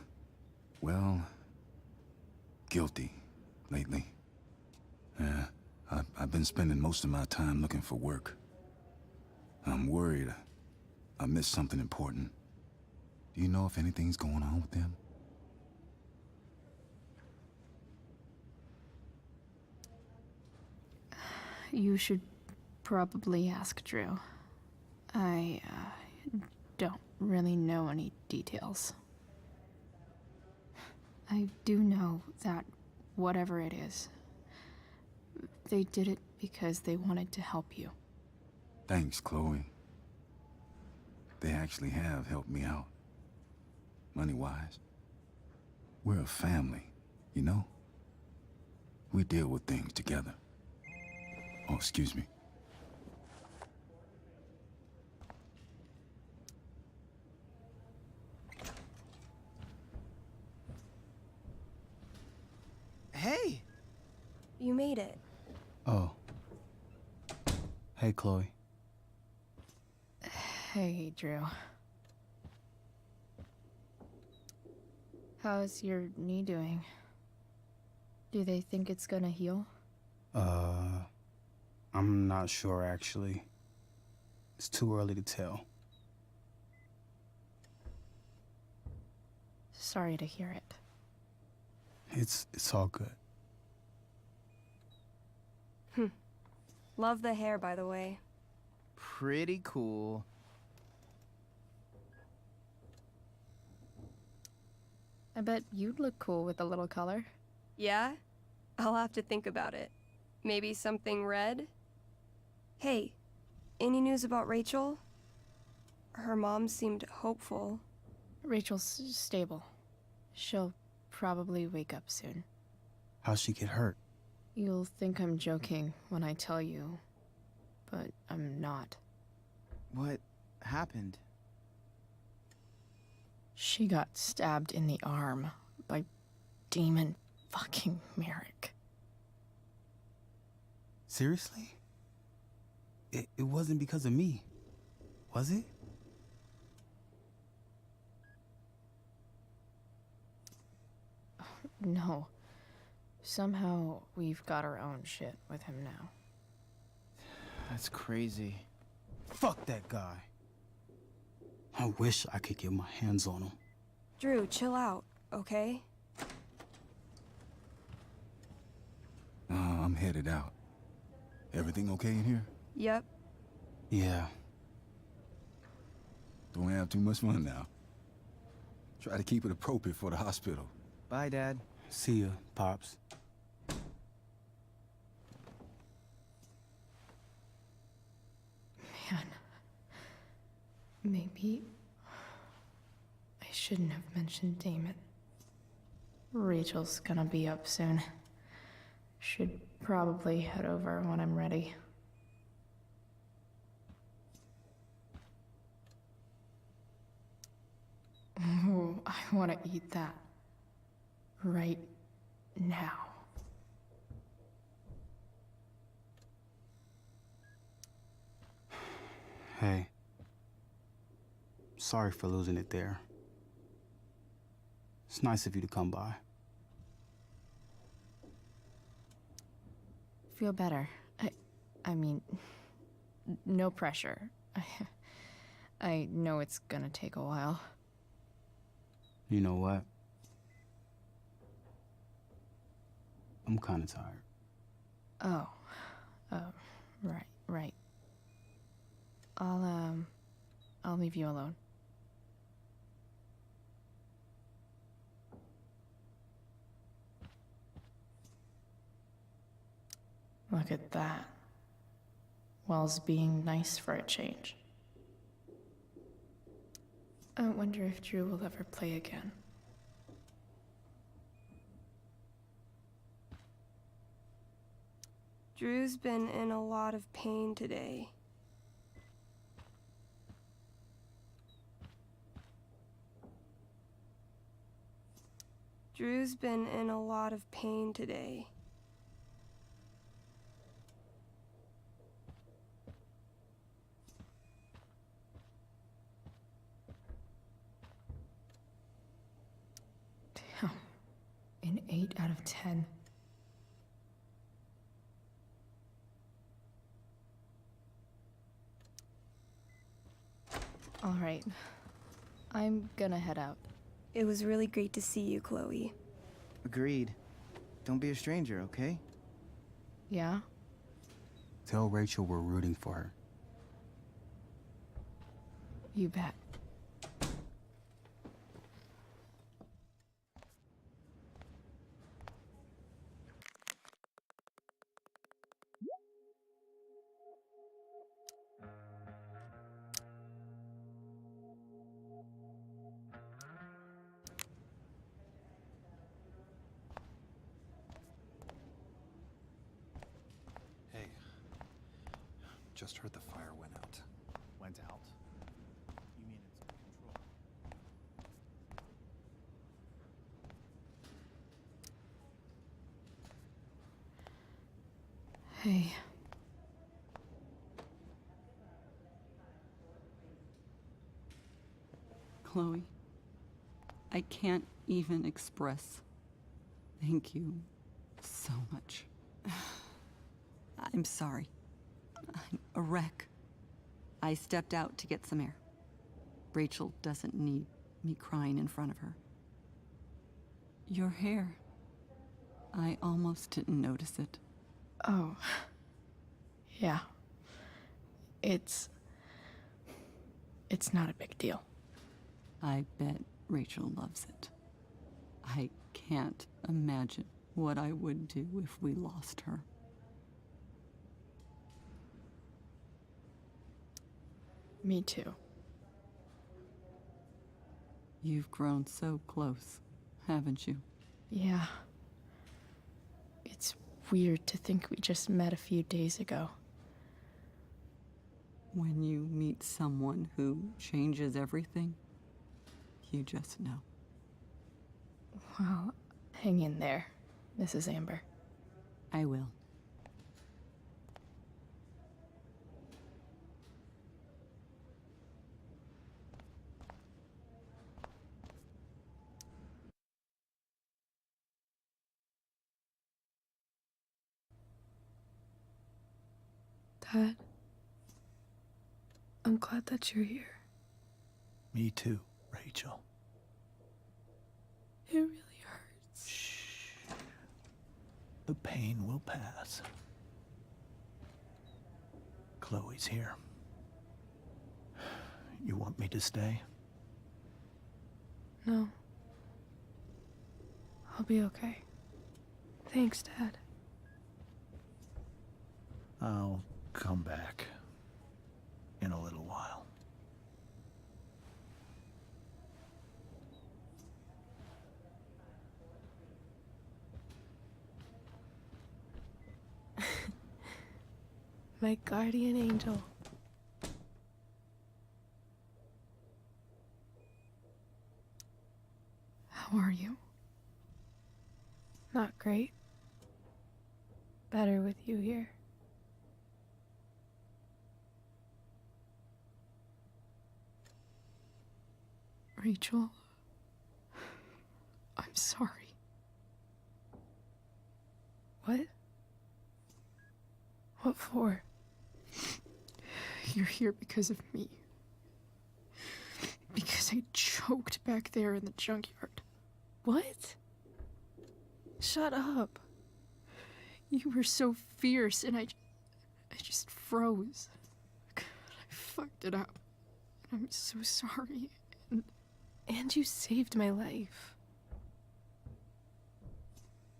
Speaker 14: well, guilty lately. Yeah, I've been spending most of my time looking for work. I'm worried I missed something important. Do you know if anything's going on with them?
Speaker 1: You should probably ask Drew. I don't really know any details. I do know that whatever it is, they did it because they wanted to help you.
Speaker 14: Thanks, Chloe. They actually have helped me out. Money-wise. We're a family, you know? We deal with things together. Oh, excuse me.
Speaker 4: Hey!
Speaker 15: You made it.
Speaker 5: Oh. Hey, Chloe.
Speaker 1: Hey, Drew. How's your knee doing? Do they think it's gonna heal?
Speaker 5: I'm not sure, actually. It's too early to tell.
Speaker 1: Sorry to hear it.
Speaker 5: It's all good.
Speaker 15: Love the hair, by the way.
Speaker 4: Pretty cool.
Speaker 1: I bet you'd look cool with a little color.
Speaker 15: Yeah? I'll have to think about it. Maybe something red? Hey, any news about Rachel? Her mom seemed hopeful.
Speaker 1: Rachel's stable. She'll probably wake up soon.
Speaker 5: How'd she get hurt?
Speaker 1: You'll think I'm joking when I tell you, but I'm not.
Speaker 4: What happened?
Speaker 1: She got stabbed in the arm by Demon fucking Merrick.
Speaker 5: Seriously? It wasn't because of me, was it?
Speaker 11: No. Somehow, we've got our own shit with him now.
Speaker 5: That's crazy. Fuck that guy. I wish I could get my hands on him.
Speaker 15: Drew, chill out, okay?
Speaker 14: I'm headed out. Everything okay in here?
Speaker 15: Yep.
Speaker 5: Yeah.
Speaker 14: Don't have too much fun now. Try to keep it appropriate for the hospital.
Speaker 5: Bye, Dad. See ya, Pops.
Speaker 11: Man. Maybe I shouldn't have mentioned Damon. Rachel's gonna be up soon. Should probably head over when I'm ready. Ooh, I want to eat that. Right now.
Speaker 5: Hey. Sorry for losing it there. It's nice of you to come by.
Speaker 11: Feel better. I mean, no pressure. I know it's gonna take a while.
Speaker 5: You know what? I'm kinda tired.
Speaker 11: Oh. Right. I'll leave you alone. Look at that. Wells being nice for a change. I wonder if Drew will ever play again.
Speaker 15: Drew's been in a lot of pain today. Drew's been in a lot of pain today.
Speaker 11: Damn. An 8 out of 10. All right. I'm gonna head out.
Speaker 15: It was really great to see you, Chloe.
Speaker 16: Agreed. Don't be a stranger, okay?
Speaker 11: Yeah?
Speaker 5: Tell Rachel we're rooting for her.
Speaker 11: You bet.
Speaker 3: Hey, just heard the fire went out.
Speaker 9: Went out? You mean it's under control?
Speaker 11: Hey.
Speaker 10: Chloe, I can't even express thank you so much. I'm sorry. I'm a wreck. I stepped out to get some air. Rachel doesn't need me crying in front of her. Your hair. I almost didn't notice it.
Speaker 11: Oh. Yeah. It's not a big deal.
Speaker 10: I bet Rachel loves it. I can't imagine what I would do if we lost her.
Speaker 11: Me too.
Speaker 10: You've grown so close, haven't you?
Speaker 11: Yeah. It's weird to think we just met a few days ago.
Speaker 10: When you meet someone who changes everything, you just know.
Speaker 11: Well, hang in there, Mrs. Amber.
Speaker 10: I will.
Speaker 11: Dad, I'm glad that you're here.
Speaker 9: Me too, Rachel.
Speaker 11: It really hurts.
Speaker 9: Shh. The pain will pass. Chloe's here. You want me to stay?
Speaker 11: No. I'll be okay. Thanks, Dad.
Speaker 9: I'll come back in a little while.
Speaker 11: My guardian angel.
Speaker 1: How are you?
Speaker 11: Not great. Better with you here.
Speaker 1: Rachel, I'm sorry.
Speaker 11: What? What for?
Speaker 1: You're here because of me. Because I choked back there in the junkyard.
Speaker 11: What? Shut up.
Speaker 1: You were so fierce and I just froze. I fucked it up. I'm so sorry.
Speaker 11: And you saved my life.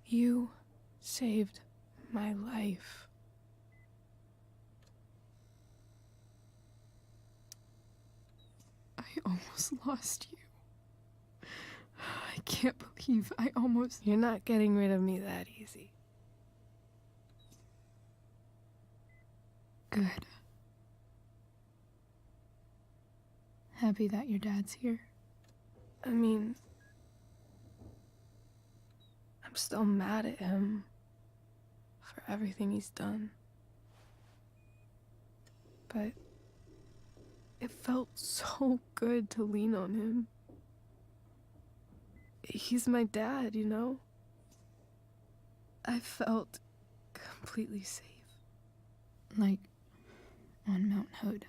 Speaker 11: You saved my life.
Speaker 1: I almost lost you. I can't believe I almost...
Speaker 11: You're not getting rid of me that easy.
Speaker 1: Good. Happy that your dad's here.
Speaker 11: I mean, I'm still mad at him for everything he's done. But it felt so good to lean on him. He's my dad, you know? I felt completely safe.
Speaker 1: Like on Mount Hood.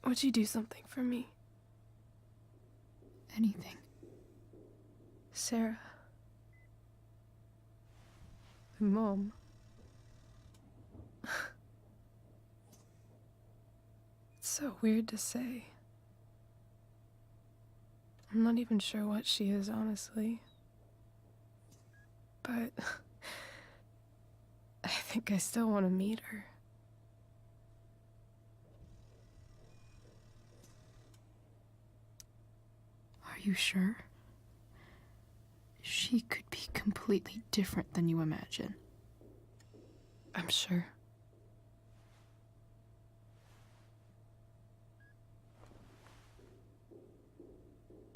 Speaker 11: Would you do something for me?
Speaker 1: Anything.
Speaker 11: Sarah. My mom. It's so weird to say. I'm not even sure what she is, honestly. But I think I still want to meet her.
Speaker 1: Are you sure? She could be completely different than you imagine.
Speaker 11: I'm sure.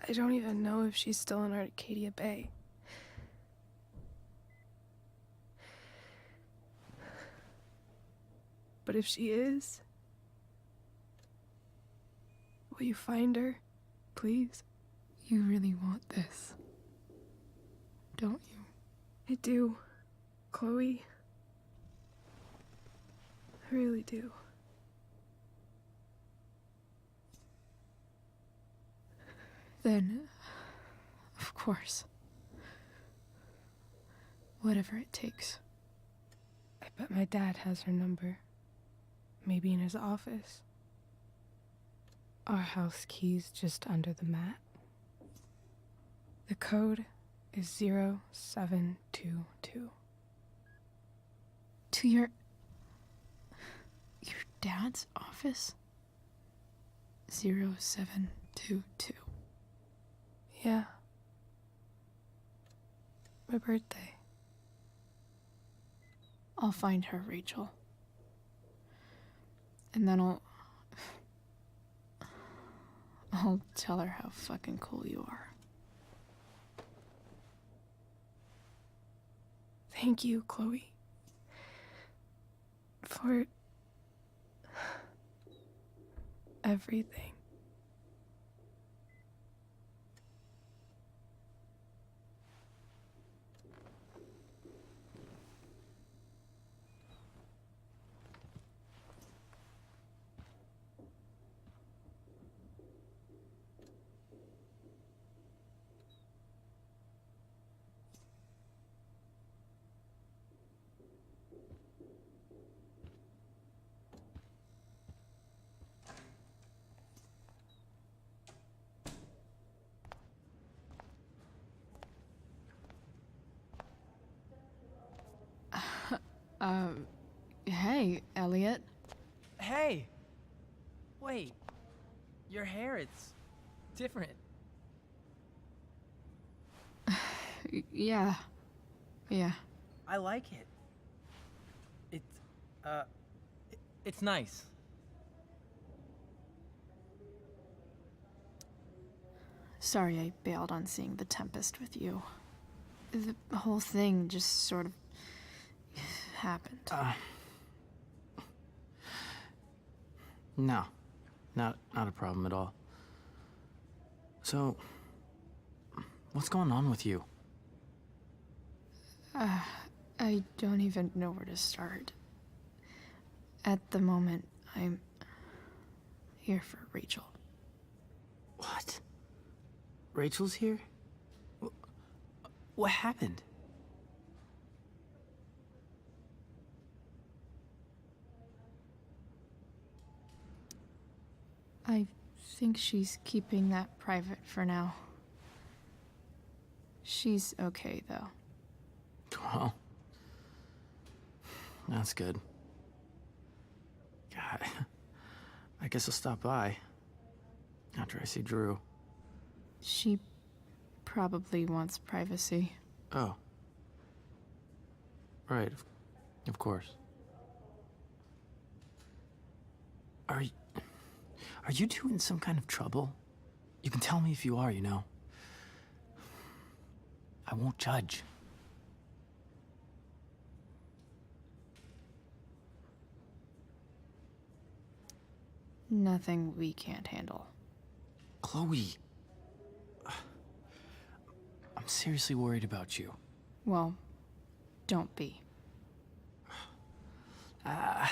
Speaker 11: I don't even know if she's still in Arcadia Bay. But if she is, will you find her, please?
Speaker 1: You really want this, don't you?
Speaker 11: I do, Chloe. I really do.
Speaker 1: Then, of course. Whatever it takes.
Speaker 11: I bet my dad has her number. Maybe in his office. Our house key's just under the mat. The code is 0722.
Speaker 1: To your dad's office? 0722.
Speaker 11: Yeah. My birthday.
Speaker 1: I'll find her, Rachel. And then I'll tell her how fucking cool you are.
Speaker 11: Thank you, Chloe. For everything. Hey, Elliot.
Speaker 17: Hey! Wait. Your hair, it's different.
Speaker 11: Yeah. Yeah.
Speaker 17: I like it. It's nice.
Speaker 11: Sorry I bailed on seeing the Tempest with you. The whole thing just sort of happened.
Speaker 17: No. Not a problem at all. So, what's going on with you?
Speaker 11: I don't even know where to start. At the moment, I'm here for Rachel.
Speaker 17: What? Rachel's here? What happened?
Speaker 11: I think she's keeping that private for now. She's okay, though.
Speaker 17: Well, that's good. God, I guess I'll stop by after I see Drew.
Speaker 11: She probably wants privacy.
Speaker 17: Oh. Right, of course. Are you two in some kind of trouble? You can tell me if you are, you know. I won't judge.
Speaker 11: Nothing we can't handle.
Speaker 17: Chloe. I'm seriously worried about you.
Speaker 11: Well, don't be.
Speaker 17: I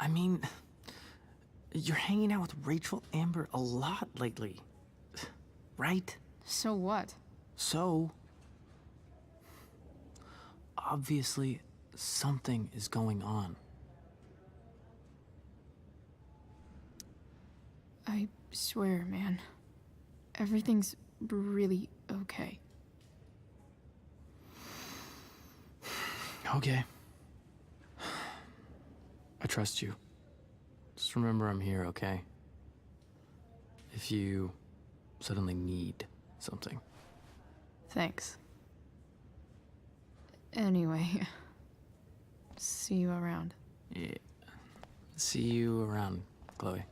Speaker 17: mean, you're hanging out with Rachel Amber a lot lately, right?
Speaker 11: So what?
Speaker 17: So, obviously, something is going on.
Speaker 11: I swear, man. Everything's really okay.
Speaker 17: Okay. I trust you. Just remember I'm here, okay? If you suddenly need something.
Speaker 11: Thanks. Anyway, see you around.
Speaker 17: Yeah. See you around, Chloe.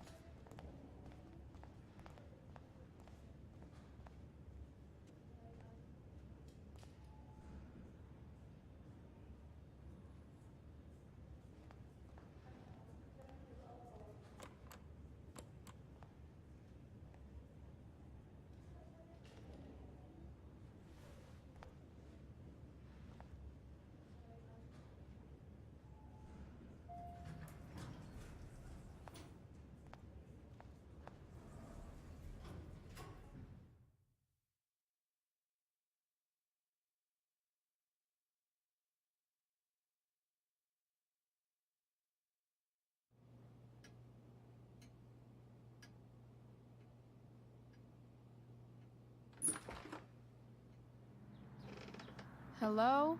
Speaker 11: Hello?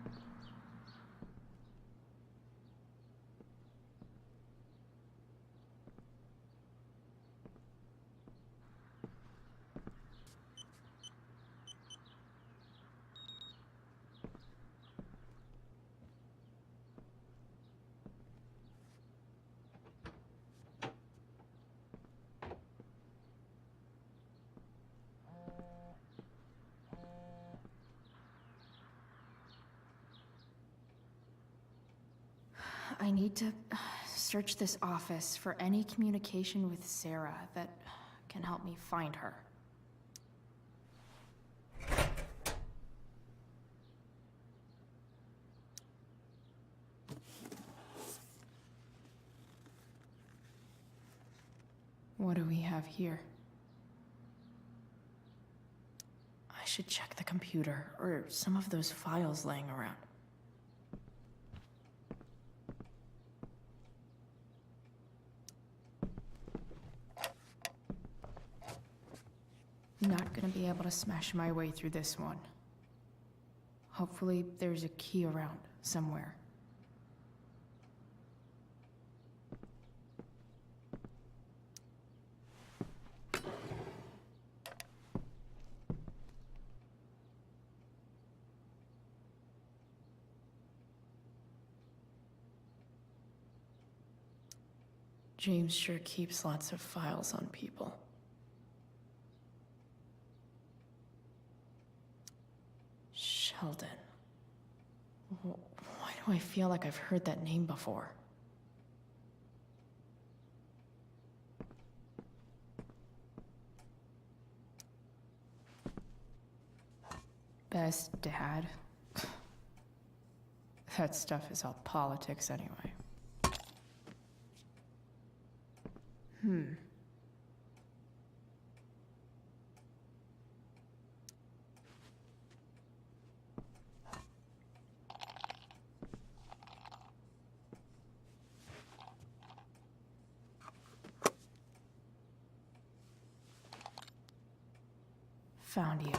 Speaker 11: I need to search this office for any communication with Sarah that can help me find her. What do we have here? I should check the computer or some of those files laying around. Not gonna be able to smash my way through this one. Hopefully, there's a key around somewhere. James sure keeps lots of files on people. Sheldon. Why do I feel like I've heard that name before? Best dad? That stuff is all politics anyway. Found you.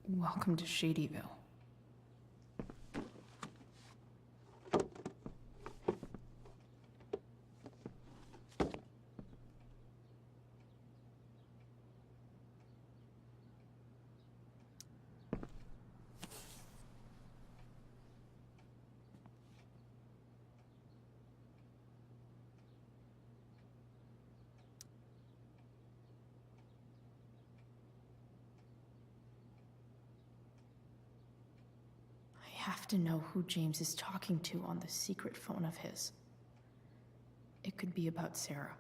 Speaker 11: Welcome to Shadyville. I have to know who James is talking to on the secret phone of his. It could be about Sarah.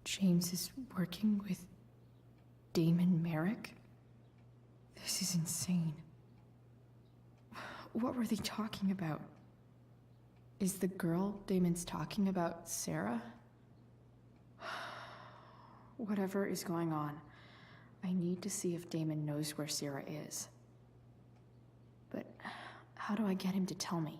Speaker 11: James is working with Damon Merrick? This is insane. What were they talking about? Is the girl Damon's talking about Sarah? Whatever is going on, I need to see if Damon knows where Sarah is. But how do I get him to tell me?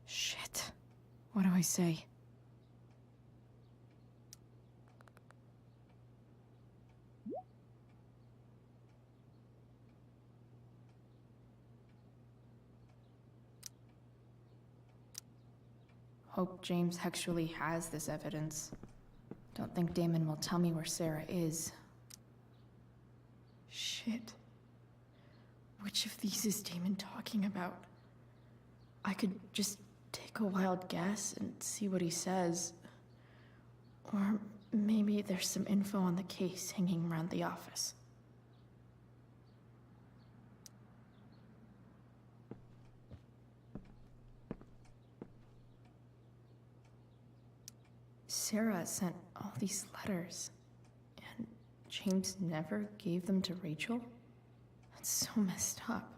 Speaker 11: Shit. What do I say? Hope James actually has this evidence. Don't think Damon will tell me where Sarah is. Shit. Which of these is Damon talking about? I could just take a wild guess and see what he says. Or maybe there's some info on the case hanging around the office. Sarah sent all these letters, and James never gave them to Rachel? It's so messed up.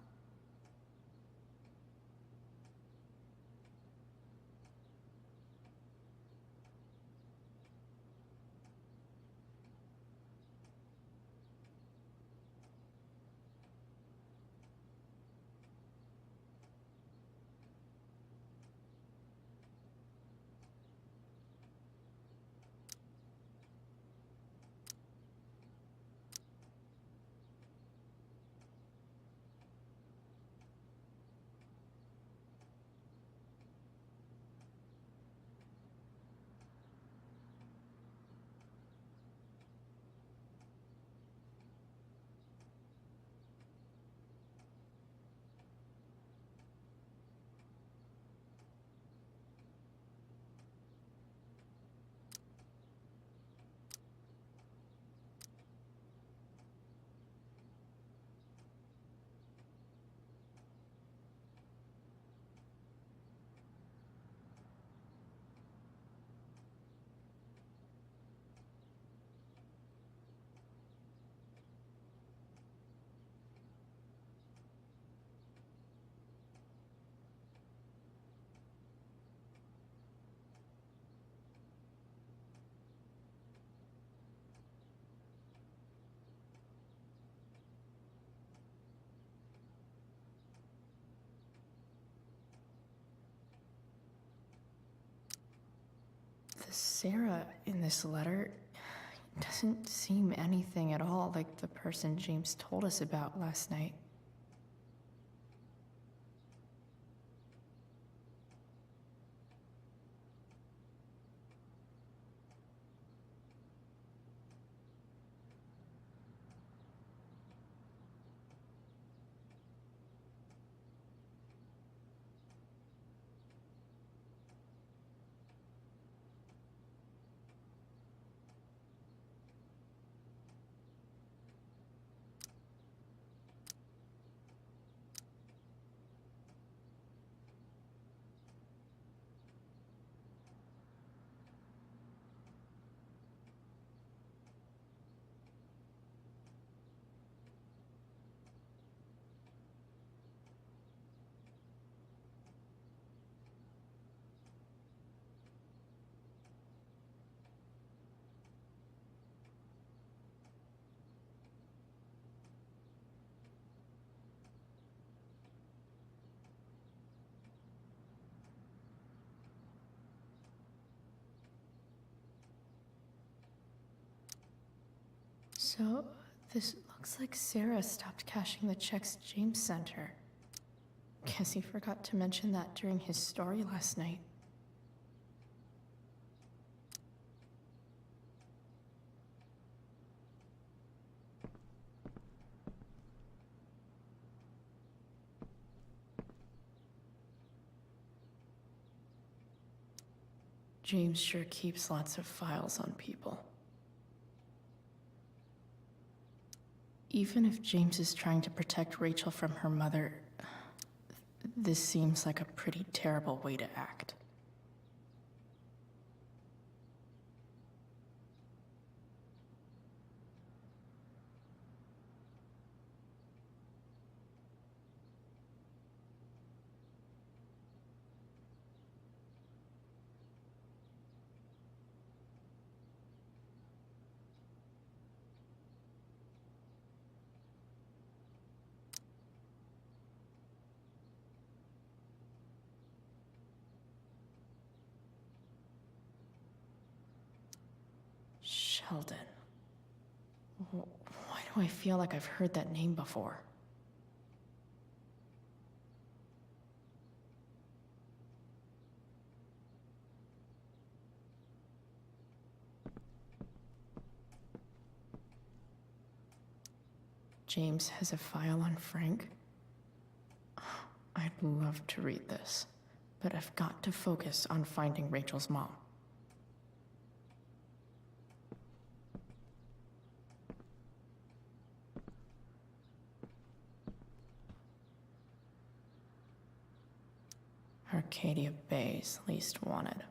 Speaker 11: The Sarah in this letter doesn't seem anything at all like the person James told us about last night. So, this looks like Sarah stopped cashing the checks James sent her. Guess he forgot to mention that during his story last night. James sure keeps lots of files on people. Even if James is trying to protect Rachel from her mother, this seems like a pretty terrible way to act. Sheldon. Why do I feel like I've heard that name before? James has a file on Frank? I'd love to read this, but I've got to focus on finding Rachel's mom. Arcadia Bay's least wanted.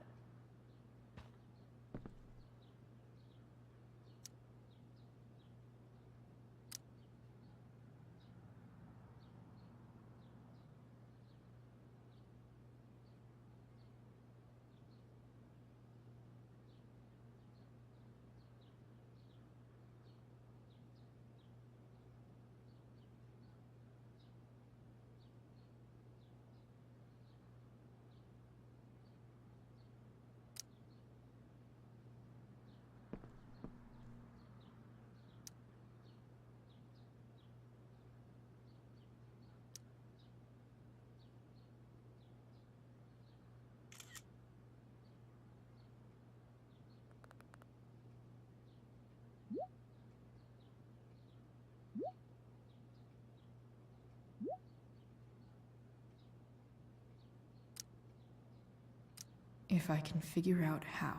Speaker 11: If I can figure out how.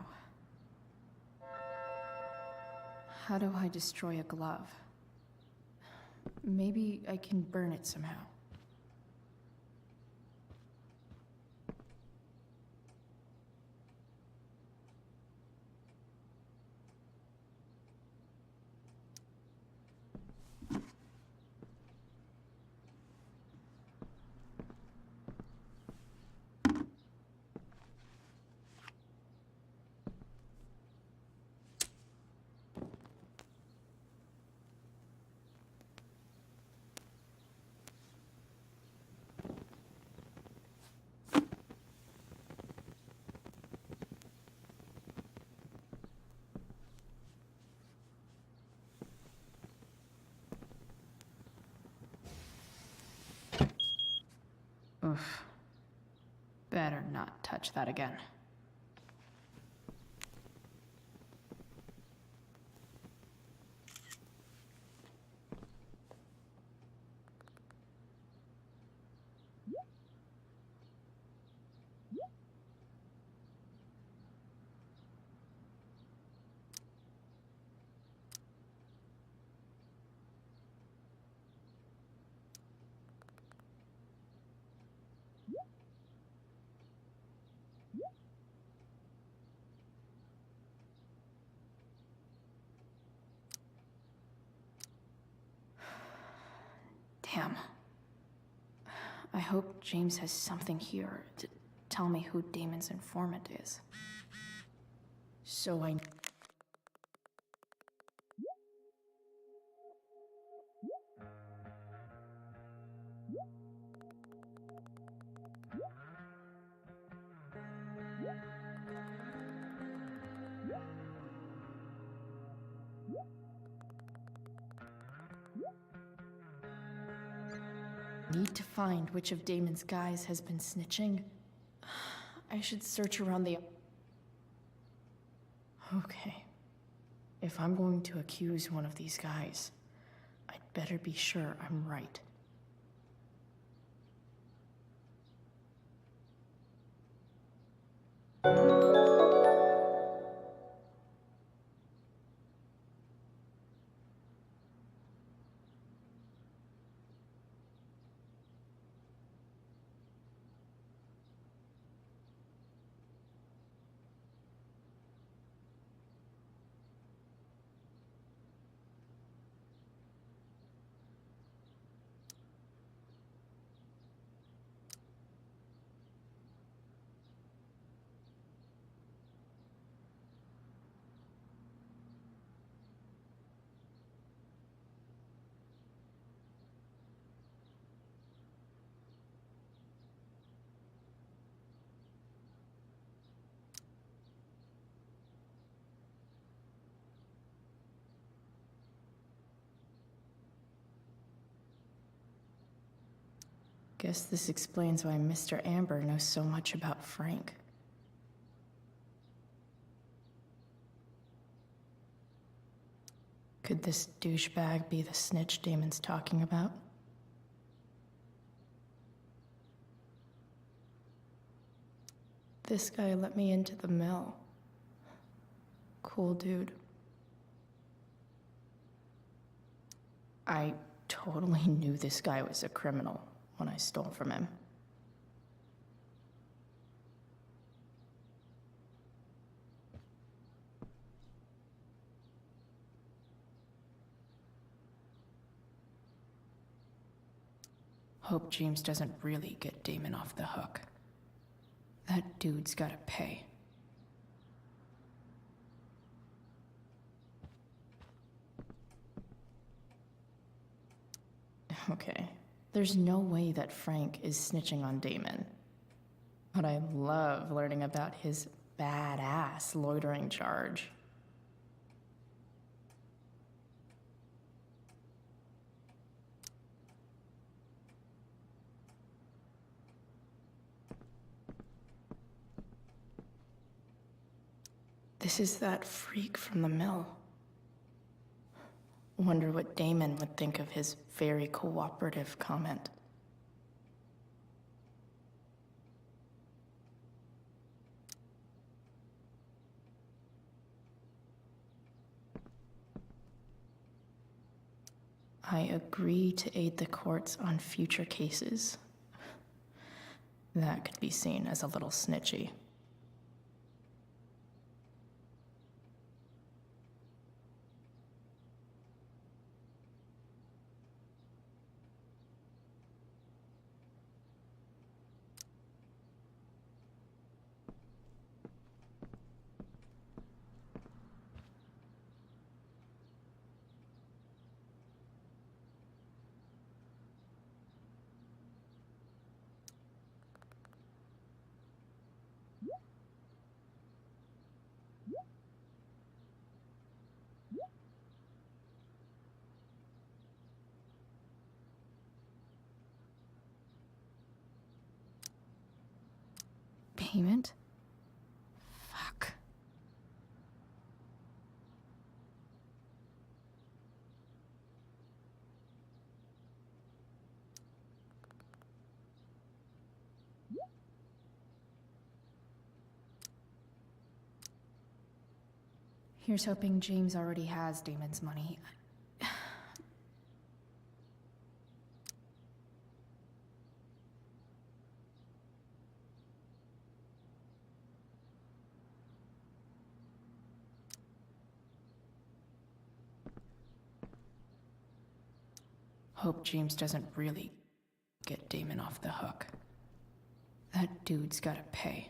Speaker 11: How do I destroy a glove? Maybe I can burn it somehow. Oof. Better not touch that again. Damn. I hope James has something here to tell me who Damon's informant is. So I... need to find which of Damon's guys has been snitching. I should search around the... Okay. If I'm going to accuse one of these guys, I'd better be sure I'm right. Guess this explains why Mr. Amber knows so much about Frank. Could this douchebag be the snitch Damon's talking about? This guy let me into the mill. Cool dude. I totally knew this guy was a criminal when I stole from him. Hope James doesn't really get Damon off the hook. That dude's gotta pay. Okay. There's no way that Frank is snitching on Damon. But I love learning about his badass loitering charge. This is that freak from the mill. Wonder what Damon would think of his very cooperative comment. I agree to aid the courts on future cases. That could be seen as a little snitchy. Payment? Fuck. Here's hoping James already has Damon's money. Hope James doesn't really get Damon off the hook. That dude's gotta pay.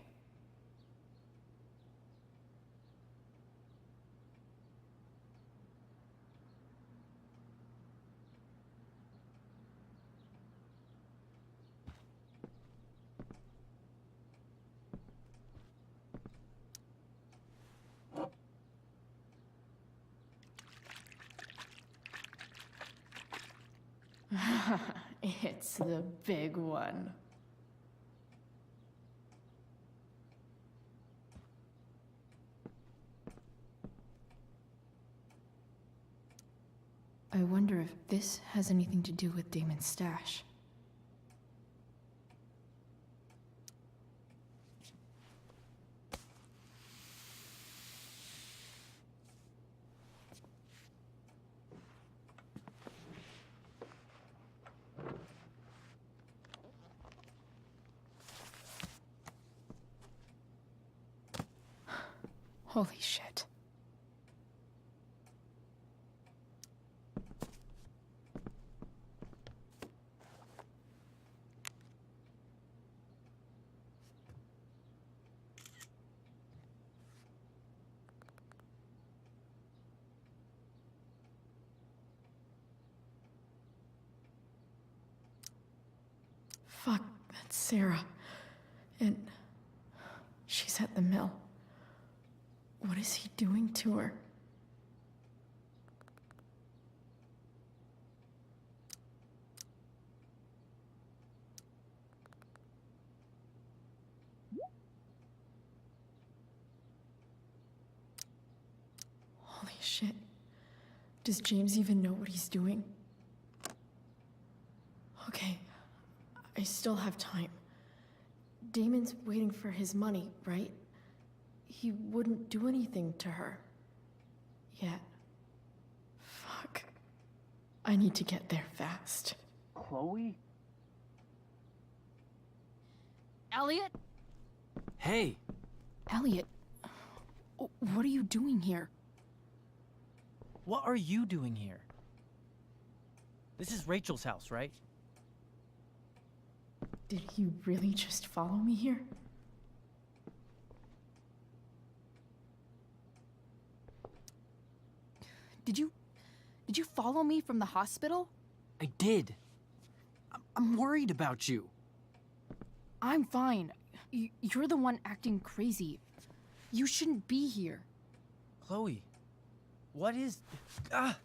Speaker 11: It's the big one. I wonder if this has anything to do with Damon's stash. Holy shit. Fuck, that's Sarah. And she's at the mill. What is he doing to her? Holy shit. Does James even know what he's doing? Okay, I still have time. Damon's waiting for his money, right? He wouldn't do anything to her. Yet. Fuck. I need to get there fast.
Speaker 17: Chloe?
Speaker 1: Elliot?
Speaker 17: Hey!
Speaker 11: Elliot, what are you doing here?
Speaker 18: What are you doing here? This is Rachel's house, right?
Speaker 11: Did he really just follow me here?
Speaker 1: Did you follow me from the hospital?
Speaker 17: I did. I'm worried about you.
Speaker 1: I'm fine. You're the one acting crazy. You shouldn't be here.
Speaker 18: Chloe, what is... Ah!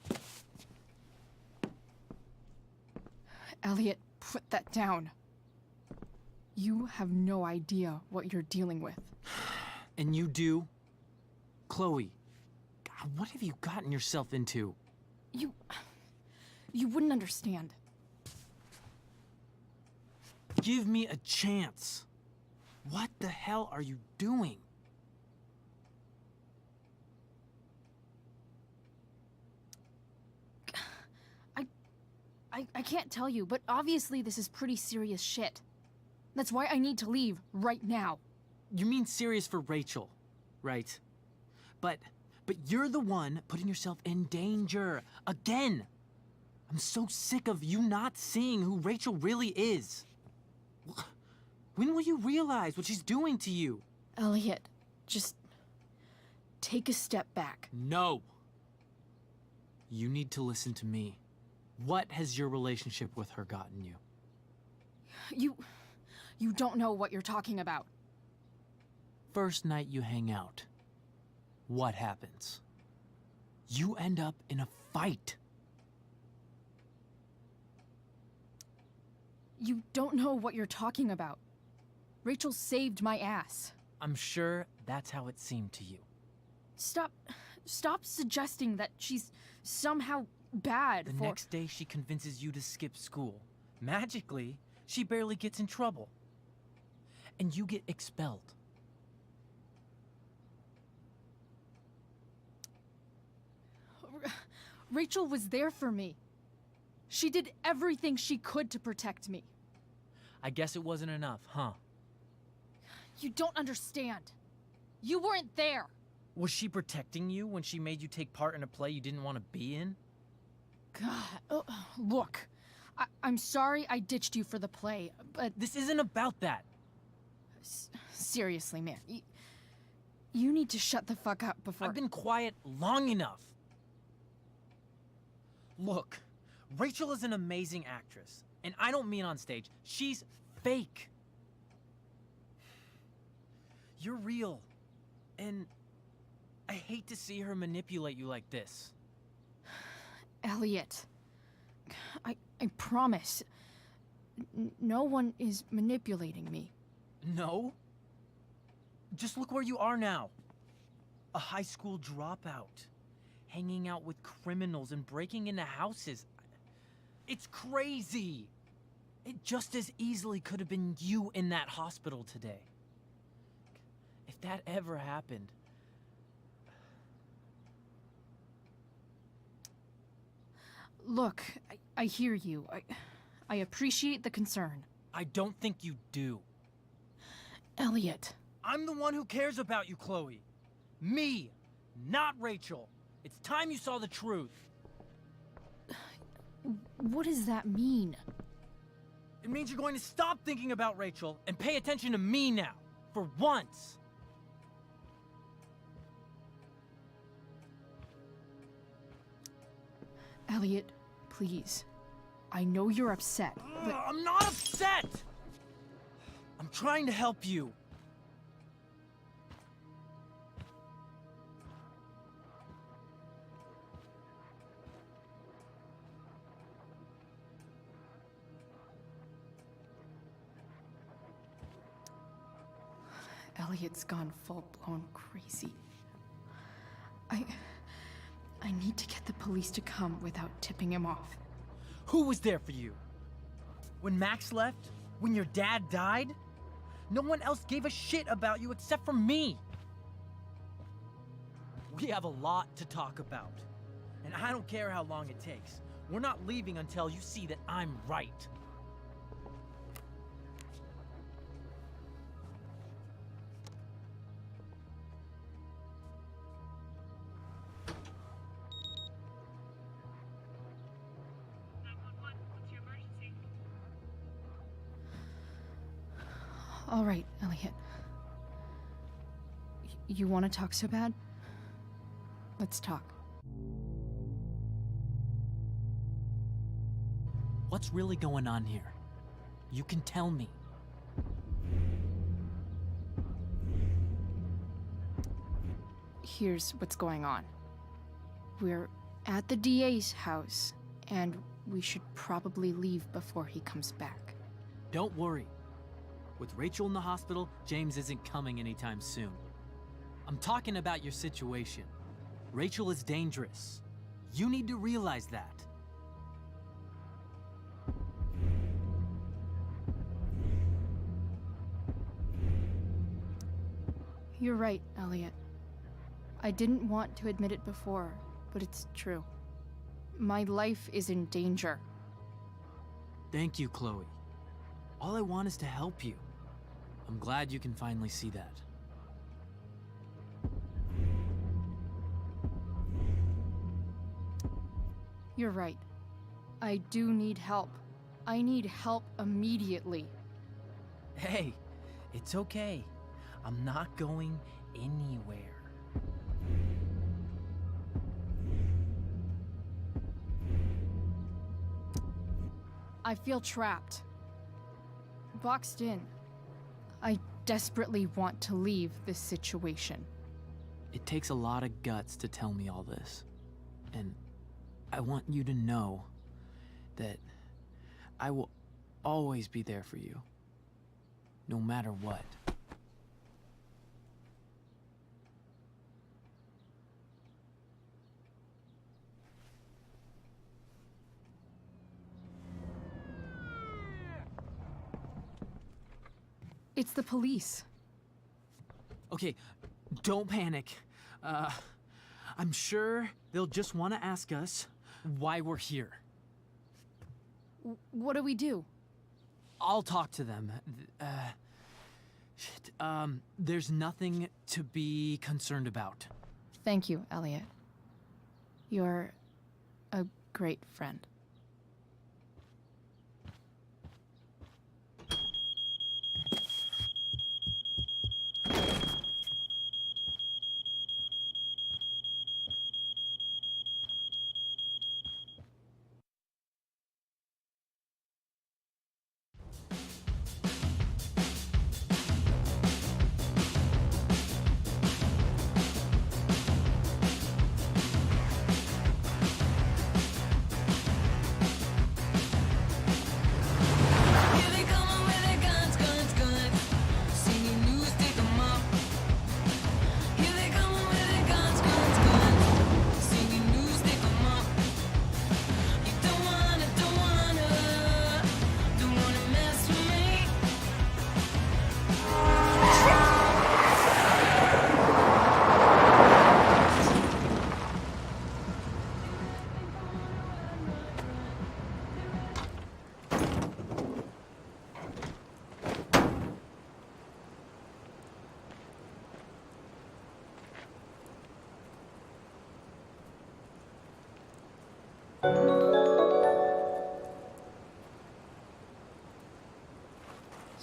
Speaker 1: Elliot, put that down. You have no idea what you're dealing with.
Speaker 17: And you do? Chloe, God, what have you gotten yourself into?
Speaker 1: You wouldn't understand.
Speaker 17: Give me a chance. What the hell are you doing?
Speaker 1: I can't tell you, but obviously this is pretty serious shit. That's why I need to leave right now.
Speaker 18: You mean serious for Rachel, right? But you're the one putting yourself in danger again. I'm so sick of you not seeing who Rachel really is. When will you realize what she's doing to you?
Speaker 1: Elliot, just take a step back.
Speaker 18: No. You need to listen to me. What has your relationship with her gotten you?
Speaker 1: You don't know what you're talking about.
Speaker 18: First night you hang out, what happens? You end up in a fight.
Speaker 1: You don't know what you're talking about. Rachel saved my ass.
Speaker 18: I'm sure that's how it seemed to you.
Speaker 1: Stop suggesting that she's somehow bad
Speaker 18: The
Speaker 1: for—
Speaker 18: next day she convinces you to skip school. Magically, she barely gets in trouble. And you get expelled.
Speaker 1: Rachel was there for me. She did everything she could to protect me.
Speaker 18: I guess it wasn't enough, huh?
Speaker 1: You don't understand. You weren't there.
Speaker 18: Was she protecting you when she made you take part in a play you didn't want to be in?
Speaker 1: God, look. I'm sorry I ditched you for the play, but—
Speaker 18: This isn't about that.
Speaker 1: Seriously, man. You need to shut the fuck up before—
Speaker 18: I've been quiet long enough. Look, Rachel is an amazing actress. And I don't mean on stage. She's fake. You're real. And I hate to see her manipulate you like this.
Speaker 1: Elliot, I promise. No one is manipulating me.
Speaker 18: No? Just look where you are now. A high school dropout. Hanging out with criminals and breaking into houses. It's crazy. It just as easily could have been you in that hospital today. If that ever happened.
Speaker 1: Look, I hear you. I appreciate the concern.
Speaker 18: I don't think you do.
Speaker 1: Elliot.
Speaker 18: I'm the one who cares about you, Chloe. Me, not Rachel. It's time you saw the truth.
Speaker 1: What does that mean?
Speaker 18: It means you're going to stop thinking about Rachel and pay attention to me now, for once.
Speaker 1: Elliot, please. I know you're upset, but—
Speaker 18: I'm not upset! I'm trying to help you.
Speaker 1: Elliot's gone full-blown crazy. I need to get the police to come without tipping him off.
Speaker 18: Who was there for you? When Max left? When your dad died? No one else gave a shit about you except for me. We have a lot to talk about. And I don't care how long it takes. We're not leaving until you see that I'm right.
Speaker 1: All right, Elliot. You want to talk so bad? Let's talk.
Speaker 18: What's really going on here? You can tell me.
Speaker 1: Here's what's going on. We're at the DA's house, and we should probably leave before he comes back.
Speaker 18: Don't worry. With Rachel in the hospital, James isn't coming anytime soon. I'm talking about your situation. Rachel is dangerous. You need to realize that.
Speaker 1: You're right, Elliot. I didn't want to admit it before, but it's true. My life is in danger.
Speaker 18: Thank you, Chloe. All I want is to help you. I'm glad you can finally see that.
Speaker 1: You're right. I do need help. I need help immediately.
Speaker 18: Hey, it's okay. I'm not going anywhere.
Speaker 1: I feel trapped. Boxed in. I desperately want to leave this situation.
Speaker 18: It takes a lot of guts to tell me all this. And I want you to know that I will always be there for you, no matter what.
Speaker 1: It's the police.
Speaker 18: Okay, don't panic. I'm sure they'll just want to ask us why we're here.
Speaker 1: What do we do?
Speaker 18: I'll talk to them. There's nothing to be concerned about.
Speaker 1: Thank you, Elliot. You're a great friend.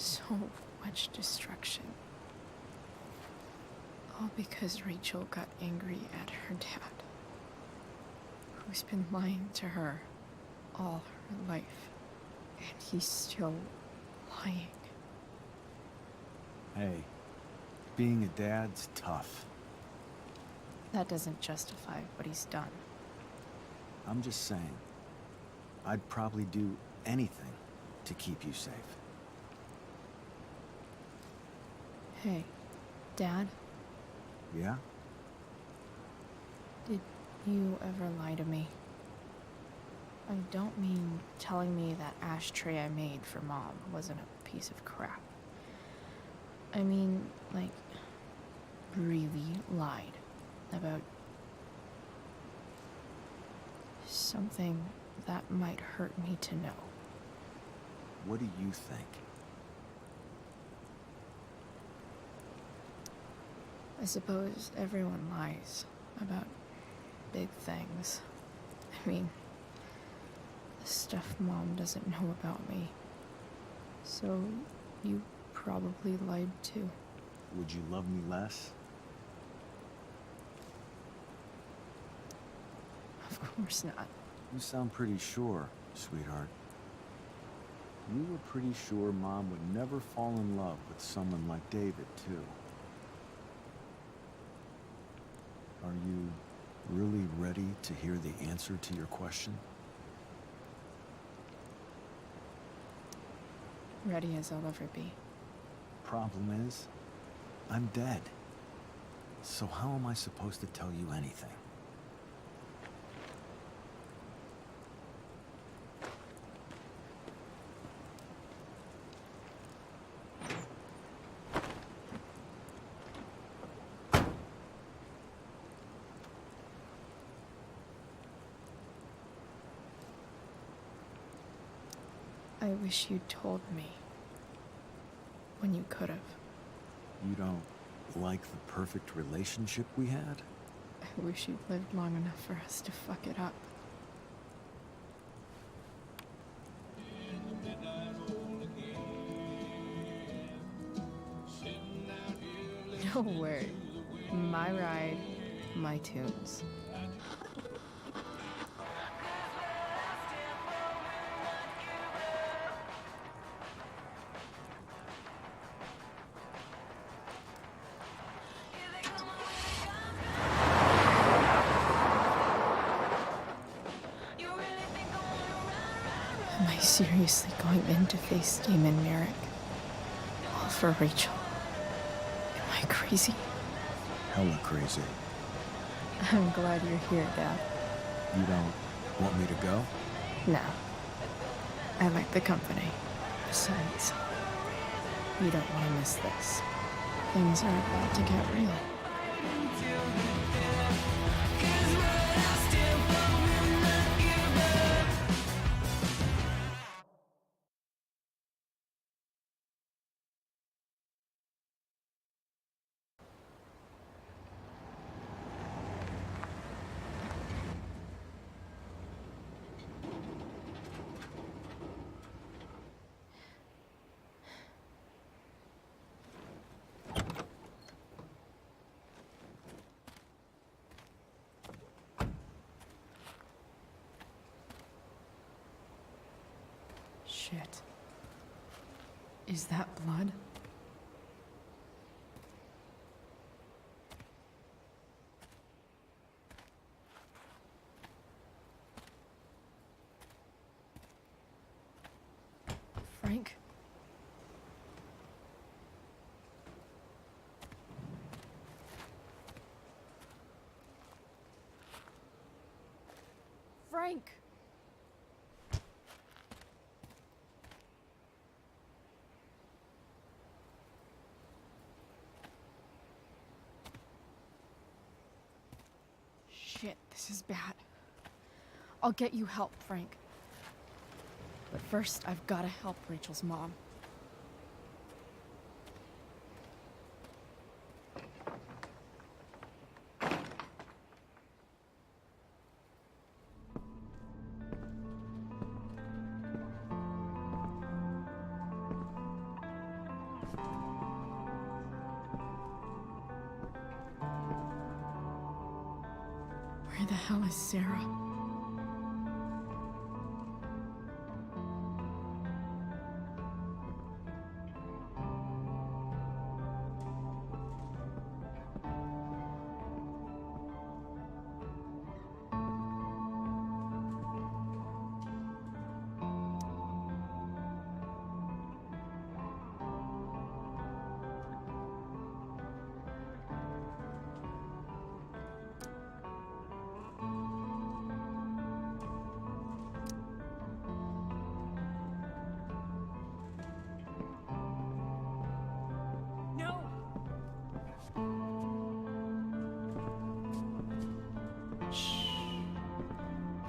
Speaker 1: So much destruction. All because Rachel got angry at her dad, who's been lying to her all her life. And he's still lying.
Speaker 12: Hey, being a dad's tough.
Speaker 1: That doesn't justify what he's done.
Speaker 12: I'm just saying, I'd probably do anything to keep you safe.
Speaker 1: Hey, Dad,
Speaker 12: Yeah?
Speaker 1: did you ever lie to me? I don't mean telling me that ashtray I made for Mom wasn't a piece of crap. I mean, like, really lied about something that might hurt me to know.
Speaker 12: What do you think?
Speaker 1: I suppose everyone lies about big things. I mean, the stuff Mom doesn't know about me. So, you probably lied too.
Speaker 12: Would you love me less?
Speaker 1: Of course not.
Speaker 12: You sound pretty sure, sweetheart. You were pretty sure Mom would never fall in love with someone like David, too. Are you really ready to hear the answer to your question?
Speaker 1: Ready as I'll ever be.
Speaker 12: Problem is, I'm dead. So how am I supposed to tell you anything?
Speaker 11: I wish you'd told me. When you could have.
Speaker 12: You don't like the perfect relationship we had?
Speaker 11: I wish you'd lived long enough for us to fuck it up. No word. My ride, my tunes. Am I seriously going in to face Damon Merrick? All for Rachel? Am I crazy?
Speaker 12: Hella crazy.
Speaker 11: I'm glad you're here, Dad.
Speaker 12: You don't want me to go?
Speaker 11: No. I like the company. Besides, you don't want to miss this. Things are about to get real. Shit. Is that blood? Frank? Frank! Shit, this is bad. I'll get you help, Frank. But first, I've gotta help Rachel's mom. Where the hell is Sarah?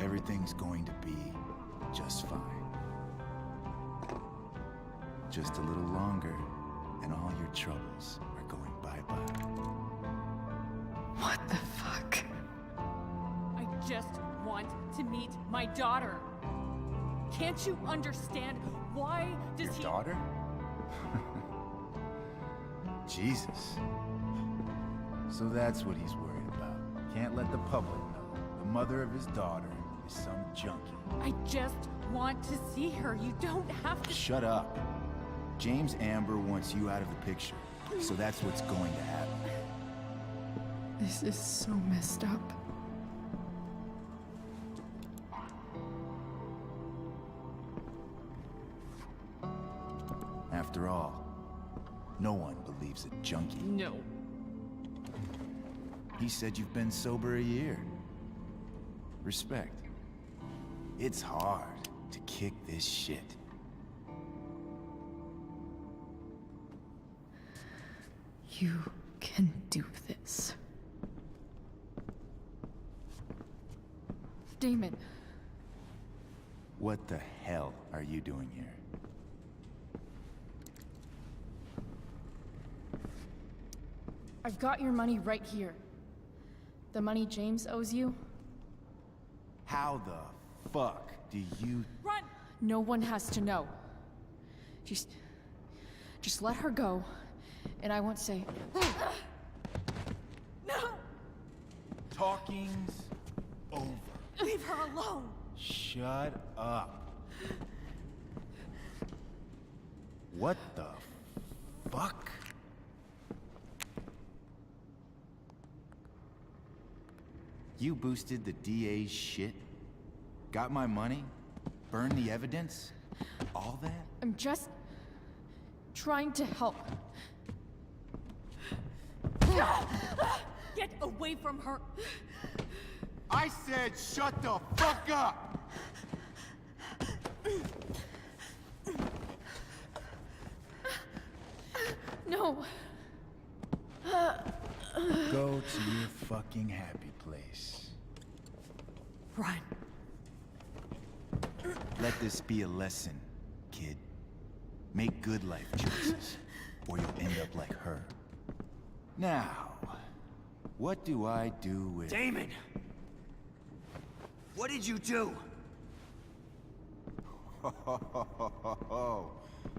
Speaker 14: Everything's going to be just fine. Just a little longer, and all your troubles are going bye-bye.
Speaker 11: What the fuck?
Speaker 19: I just want to meet my daughter. Can't you understand? Why does
Speaker 14: Your
Speaker 19: he...
Speaker 14: daughter? Jesus. So that's what he's worried about. Can't let the public know. The mother of his daughter is some junkie.
Speaker 19: I just want to see her. You don't have to...
Speaker 14: Shut up. James Amber wants you out of the picture, so that's what's going to happen.
Speaker 11: This is so messed up.
Speaker 14: After all, no one believes a junkie.
Speaker 19: No.
Speaker 14: He said you've been sober a year. Respect. It's hard to kick this shit.
Speaker 11: You can do this.
Speaker 1: Damon.
Speaker 14: What the hell are are you doing here?
Speaker 11: I've got your money right here. The money James owes you.
Speaker 14: How the fuck do you...
Speaker 19: Run!
Speaker 11: No one has to know. Just let her go, and I won't say...
Speaker 19: No!
Speaker 14: Talking's over.
Speaker 19: Leave her alone!
Speaker 14: Shut up. What the fuck? You boosted the DA's shit? Got my money? Burned the evidence? All that?
Speaker 11: I'm just... trying to help.
Speaker 19: Get away from her!
Speaker 14: I said shut the fuck up!
Speaker 11: No.
Speaker 14: Go to your fucking happy place.
Speaker 19: Run.
Speaker 14: Let this be a lesson, kid. Make good life choices, or you'll end up like her. Now, what do I do with...
Speaker 4: Damon! What did you do?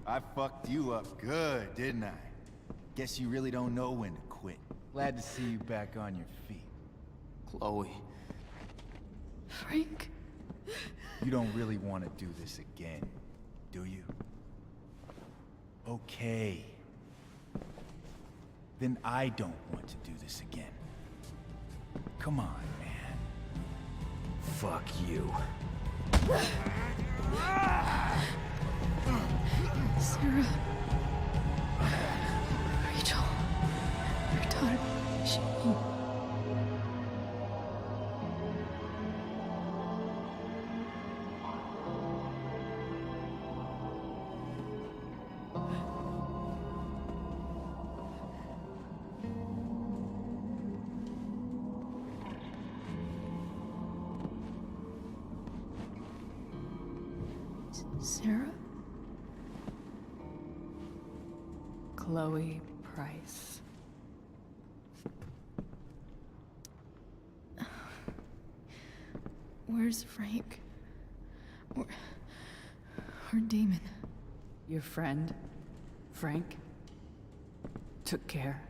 Speaker 14: I fucked you up good, didn't I? Guess you really don't know when to quit. Glad to see you back on your feet.
Speaker 17: Chloe.
Speaker 11: Frank?
Speaker 14: You don't really want to do this again, do you? Okay. Then I don't want to do this again. Come on, man. Fuck you.
Speaker 11: Sarah. Rachel. Your daughter. She... Sarah?
Speaker 10: Chloe Price.
Speaker 11: Where's Frank? Or Damon?
Speaker 10: Your friend, Frank, took care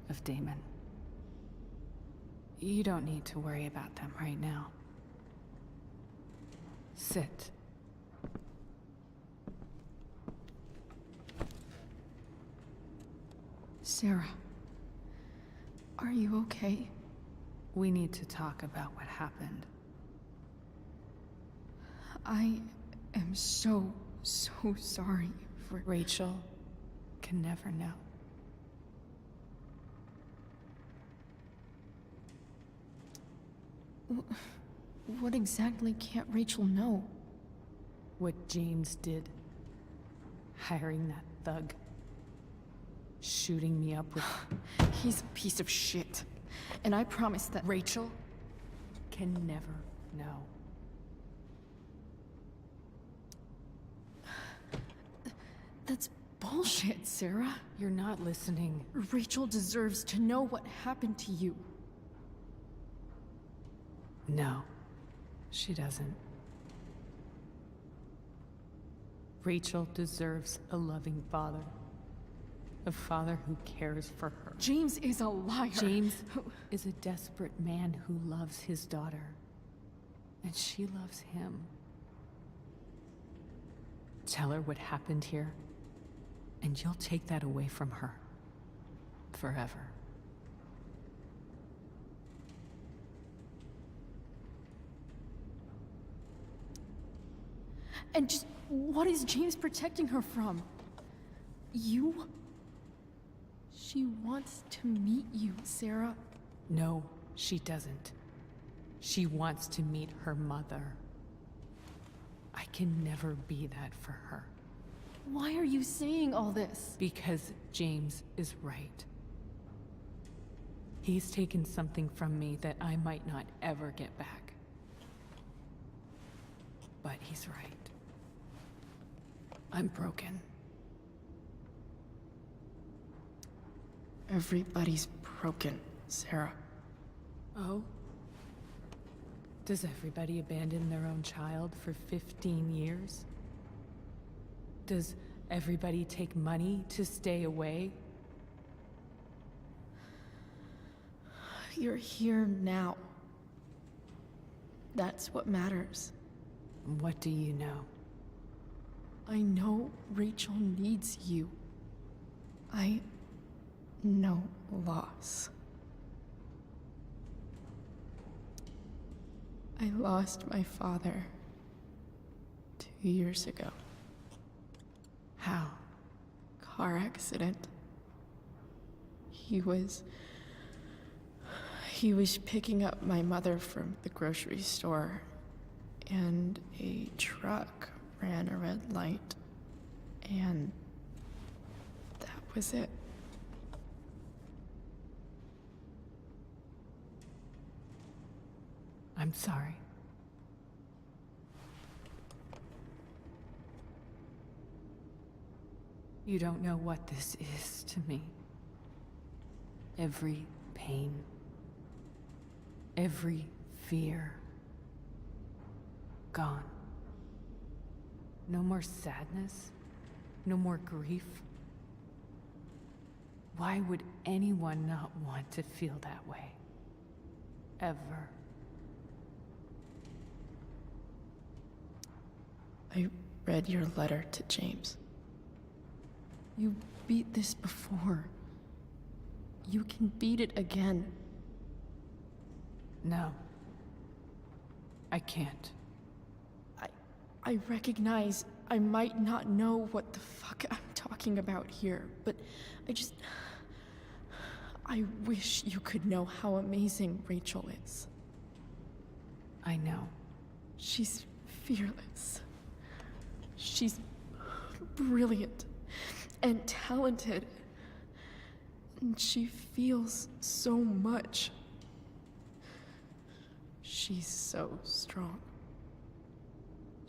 Speaker 10: of Damon. You don't need to worry about them right now. Sit.
Speaker 11: Sarah, are you okay?
Speaker 10: We need to talk about what happened.
Speaker 11: I am so sorry for...
Speaker 10: Rachel can never know.
Speaker 11: What exactly can't Rachel know?
Speaker 10: What James did. Hiring that thug. Shooting me up with...
Speaker 11: He's a piece of shit. And I promise that...
Speaker 10: Rachel can never know.
Speaker 11: That's bullshit, Sarah.
Speaker 10: You're not listening.
Speaker 11: Rachel deserves to know what happened to you.
Speaker 10: No, she doesn't. Rachel deserves a loving father. A father who cares for her.
Speaker 11: James is a liar.
Speaker 10: James is a desperate man who loves his daughter. And she loves him. Tell her what happened here, and you'll take that away from her. Forever.
Speaker 11: And just what is James protecting her from? You? She wants to meet you, Sarah.
Speaker 10: No, she doesn't. She wants to meet her mother. I can never be that for her.
Speaker 11: Why are you saying all this?
Speaker 10: Because James is right. He's taken something from me that I might not ever get back. But he's right.
Speaker 8: I'm broken.
Speaker 11: Everybody's broken, Sarah.
Speaker 19: Oh? Does everybody abandon their own child for 15 years? Does everybody take money to stay away?
Speaker 11: You're here now. That's what matters.
Speaker 19: What do you know?
Speaker 11: I know Rachel needs you. I know loss. I lost my father 2 years ago.
Speaker 19: How?
Speaker 11: Car accident. He was picking up my mother from the grocery store, and a truck ran a red light, and that was it.
Speaker 19: I'm sorry. You don't know what this is to me. Every pain, every fear, gone. No more sadness, no more grief. Why would anyone not want to feel that way? Ever.
Speaker 11: I read your letter to James. You beat this before. You can beat it again.
Speaker 19: No. I can't.
Speaker 11: I recognize I might not know what the fuck I'm talking about here, but I wish you could know how amazing Rachel is.
Speaker 19: I know.
Speaker 11: She's fearless. She's brilliant and talented. And she feels so much. She's so strong.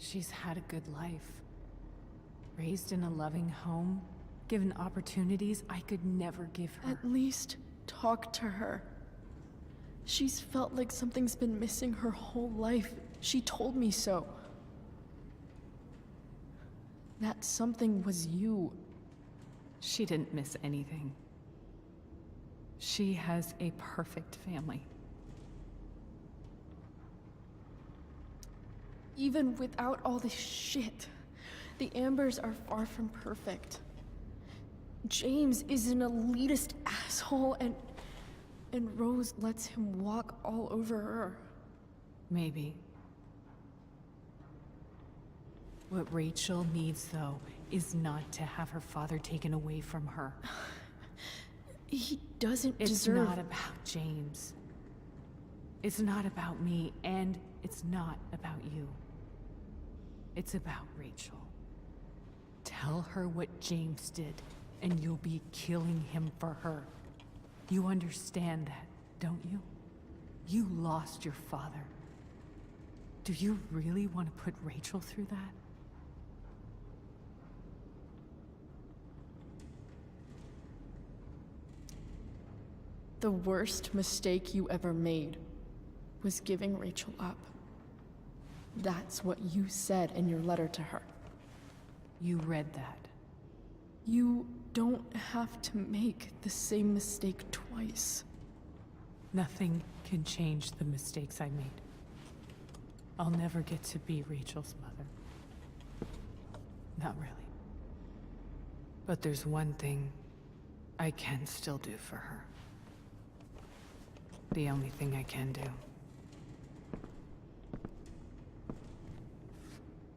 Speaker 19: She's had a good life. Raised in a loving home, given opportunities I could never give her.
Speaker 11: At least talk to her. She's felt like something's been missing her whole life. She told me so. That something was you.
Speaker 19: She didn't miss anything. She has a perfect family.
Speaker 11: Even without all this shit, the Ambers are far from perfect. James is an elitist asshole, and Rose lets him walk all over her.
Speaker 19: Maybe. What Rachel needs, though, is not to have her father taken away from her.
Speaker 11: He doesn't
Speaker 19: deserve... It's not about James. It's not about me, and it's not about you. It's about Rachel. Tell her what James did, and you'll be killing him for her. You understand that, don't you? You lost your father. Do you really want to put Rachel through that?
Speaker 11: The worst mistake you ever made was giving Rachel up. That's what you said in your letter to her.
Speaker 19: You read that.
Speaker 11: You don't have to make the same mistake twice.
Speaker 19: Nothing can change the mistakes I made. I'll never get to be Rachel's mother. Not really. But there's one thing I can still do for her. The only thing I can do.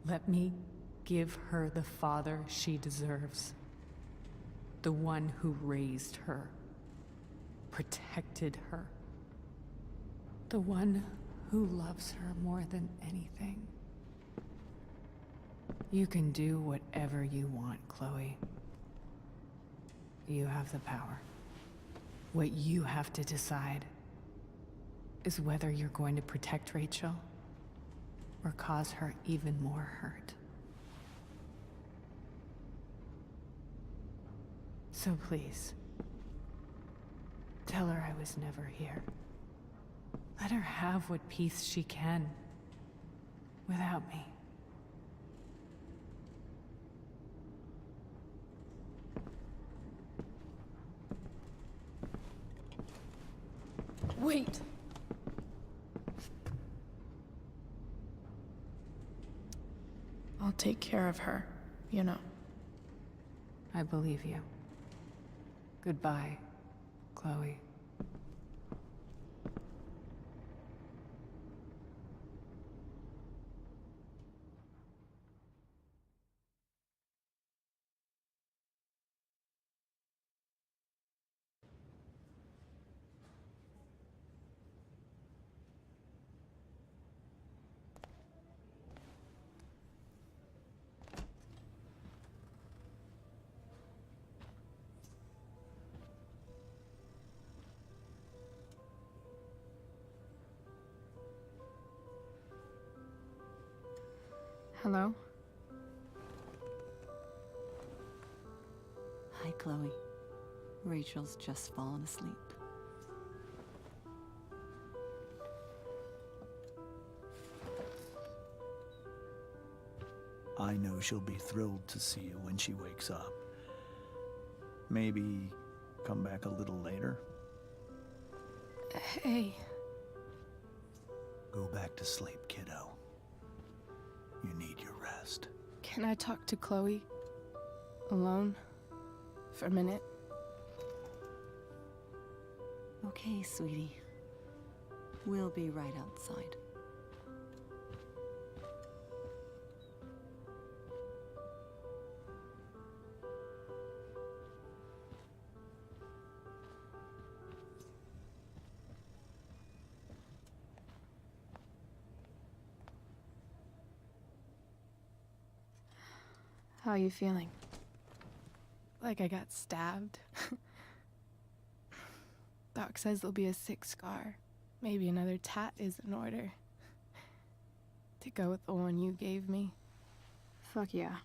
Speaker 19: Let me give her the father she deserves. The one who raised her, protected her. The one who loves her more than anything. You can do whatever you want, Chloe. You have the power. What you have to decide is whether you're going to protect Rachel or cause her even more hurt. So please, tell her I was never here. Let her have what peace she can without me.
Speaker 11: Wait! I'll take care of her, you know.
Speaker 19: I believe you. Goodbye, Chloe.
Speaker 11: Hello?
Speaker 10: Hi, Chloe. Rachel's just fallen asleep.
Speaker 9: I know she'll be thrilled to see you when she wakes up. Maybe come back a little later?
Speaker 11: Hey.
Speaker 9: Go back to sleep, kiddo. You need your rest.
Speaker 11: Can I talk to Chloe? Alone? For a minute?
Speaker 10: Okay, sweetie. We'll be right outside.
Speaker 11: How are you feeling? Like I got stabbed? Doc says there'll be a 6 scar. Maybe another tat is in order. To go with the one you gave me. Fuck yeah.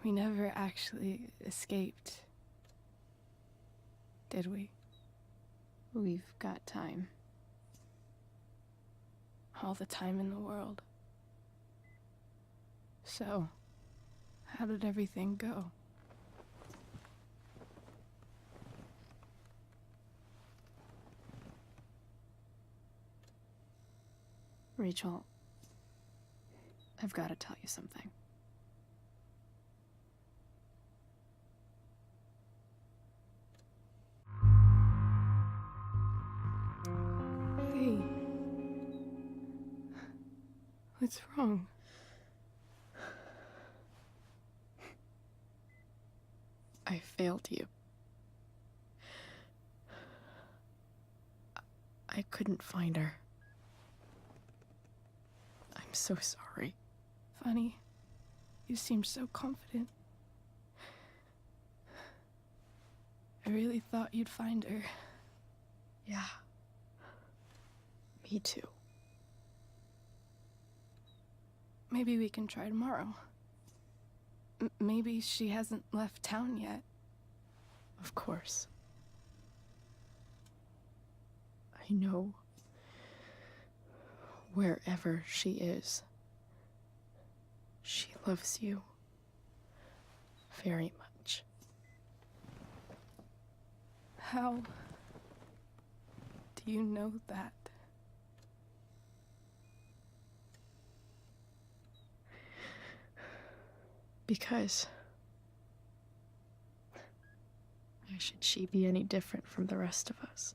Speaker 11: We never actually escaped. Did we? We've got time. All the time in the world. So, how did everything go? Rachel, I've got to tell you something. Hey. What's wrong? I failed you. I couldn't find her. I'm so sorry. Funny. You seemed so confident. I really thought you'd find her. Yeah. Me too. Maybe we can try tomorrow. Maybe she hasn't left town yet. Of course. I know. Wherever she is, she loves you very much. How do you know that? Because why should she be any different from the rest of us?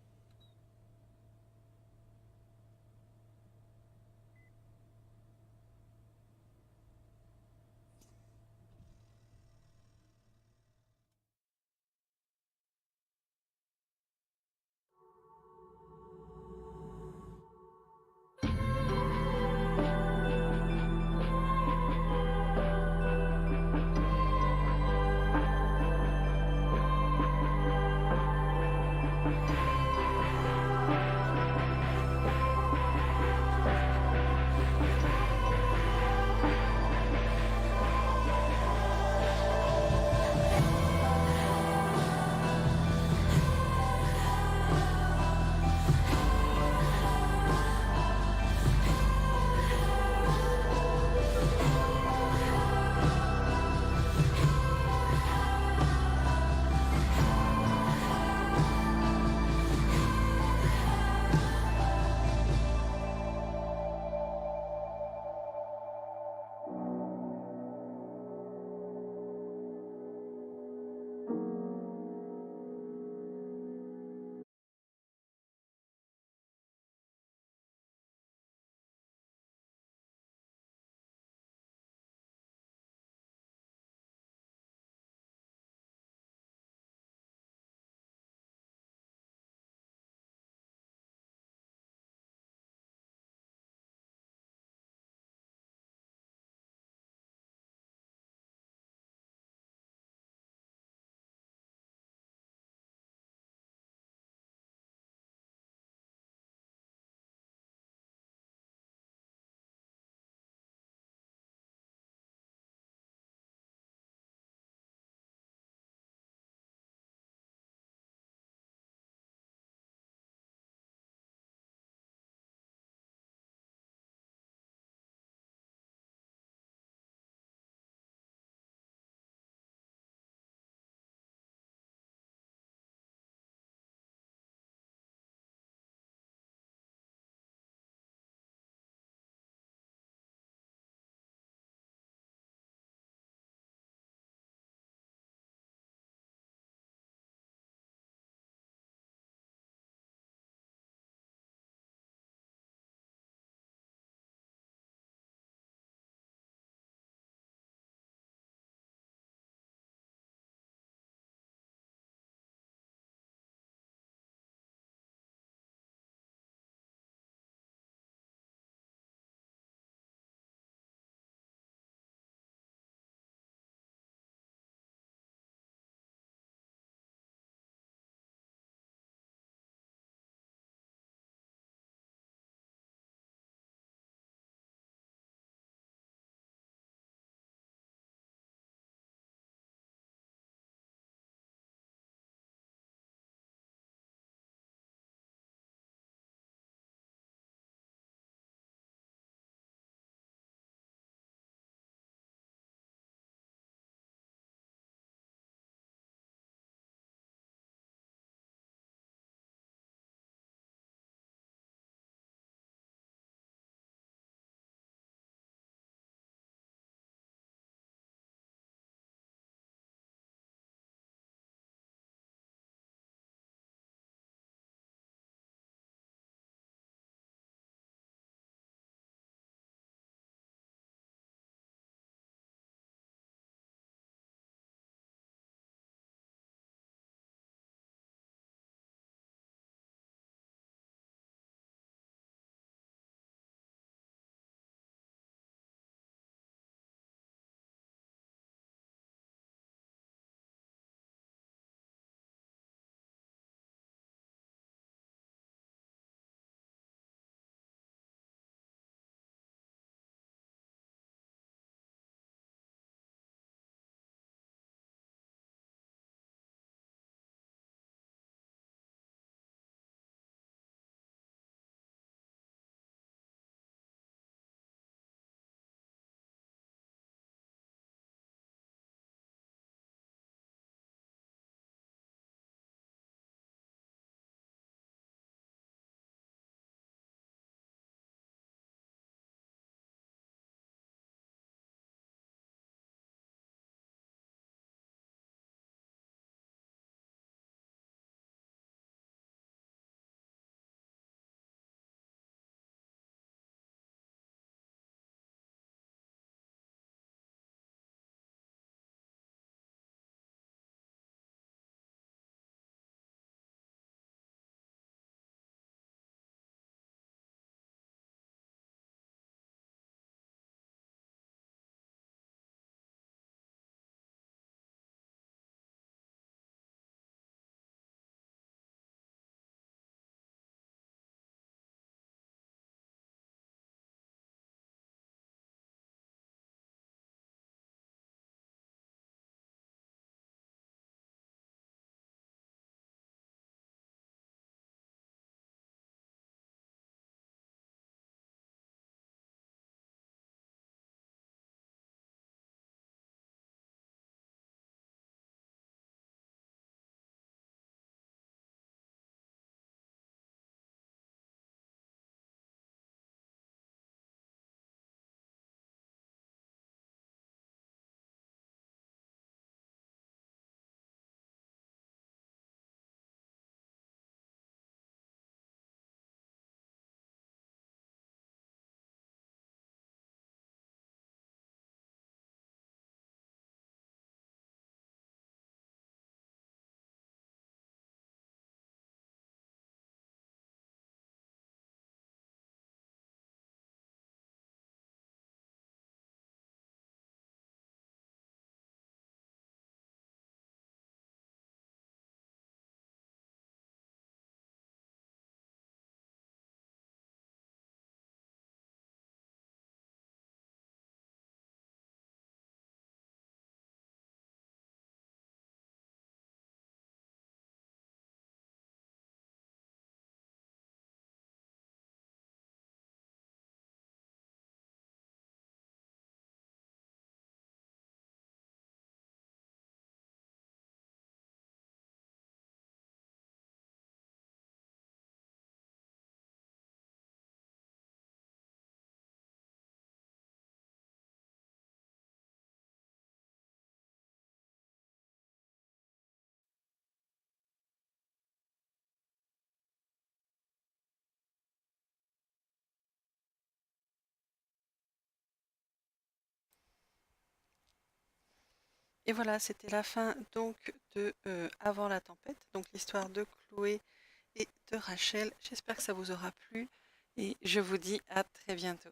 Speaker 20: Et voilà, c'était la fin donc de Avant la tempête, donc l'histoire de Chloé et de Rachel. J'espère que ça vous aura plu et je vous dis à très bientôt.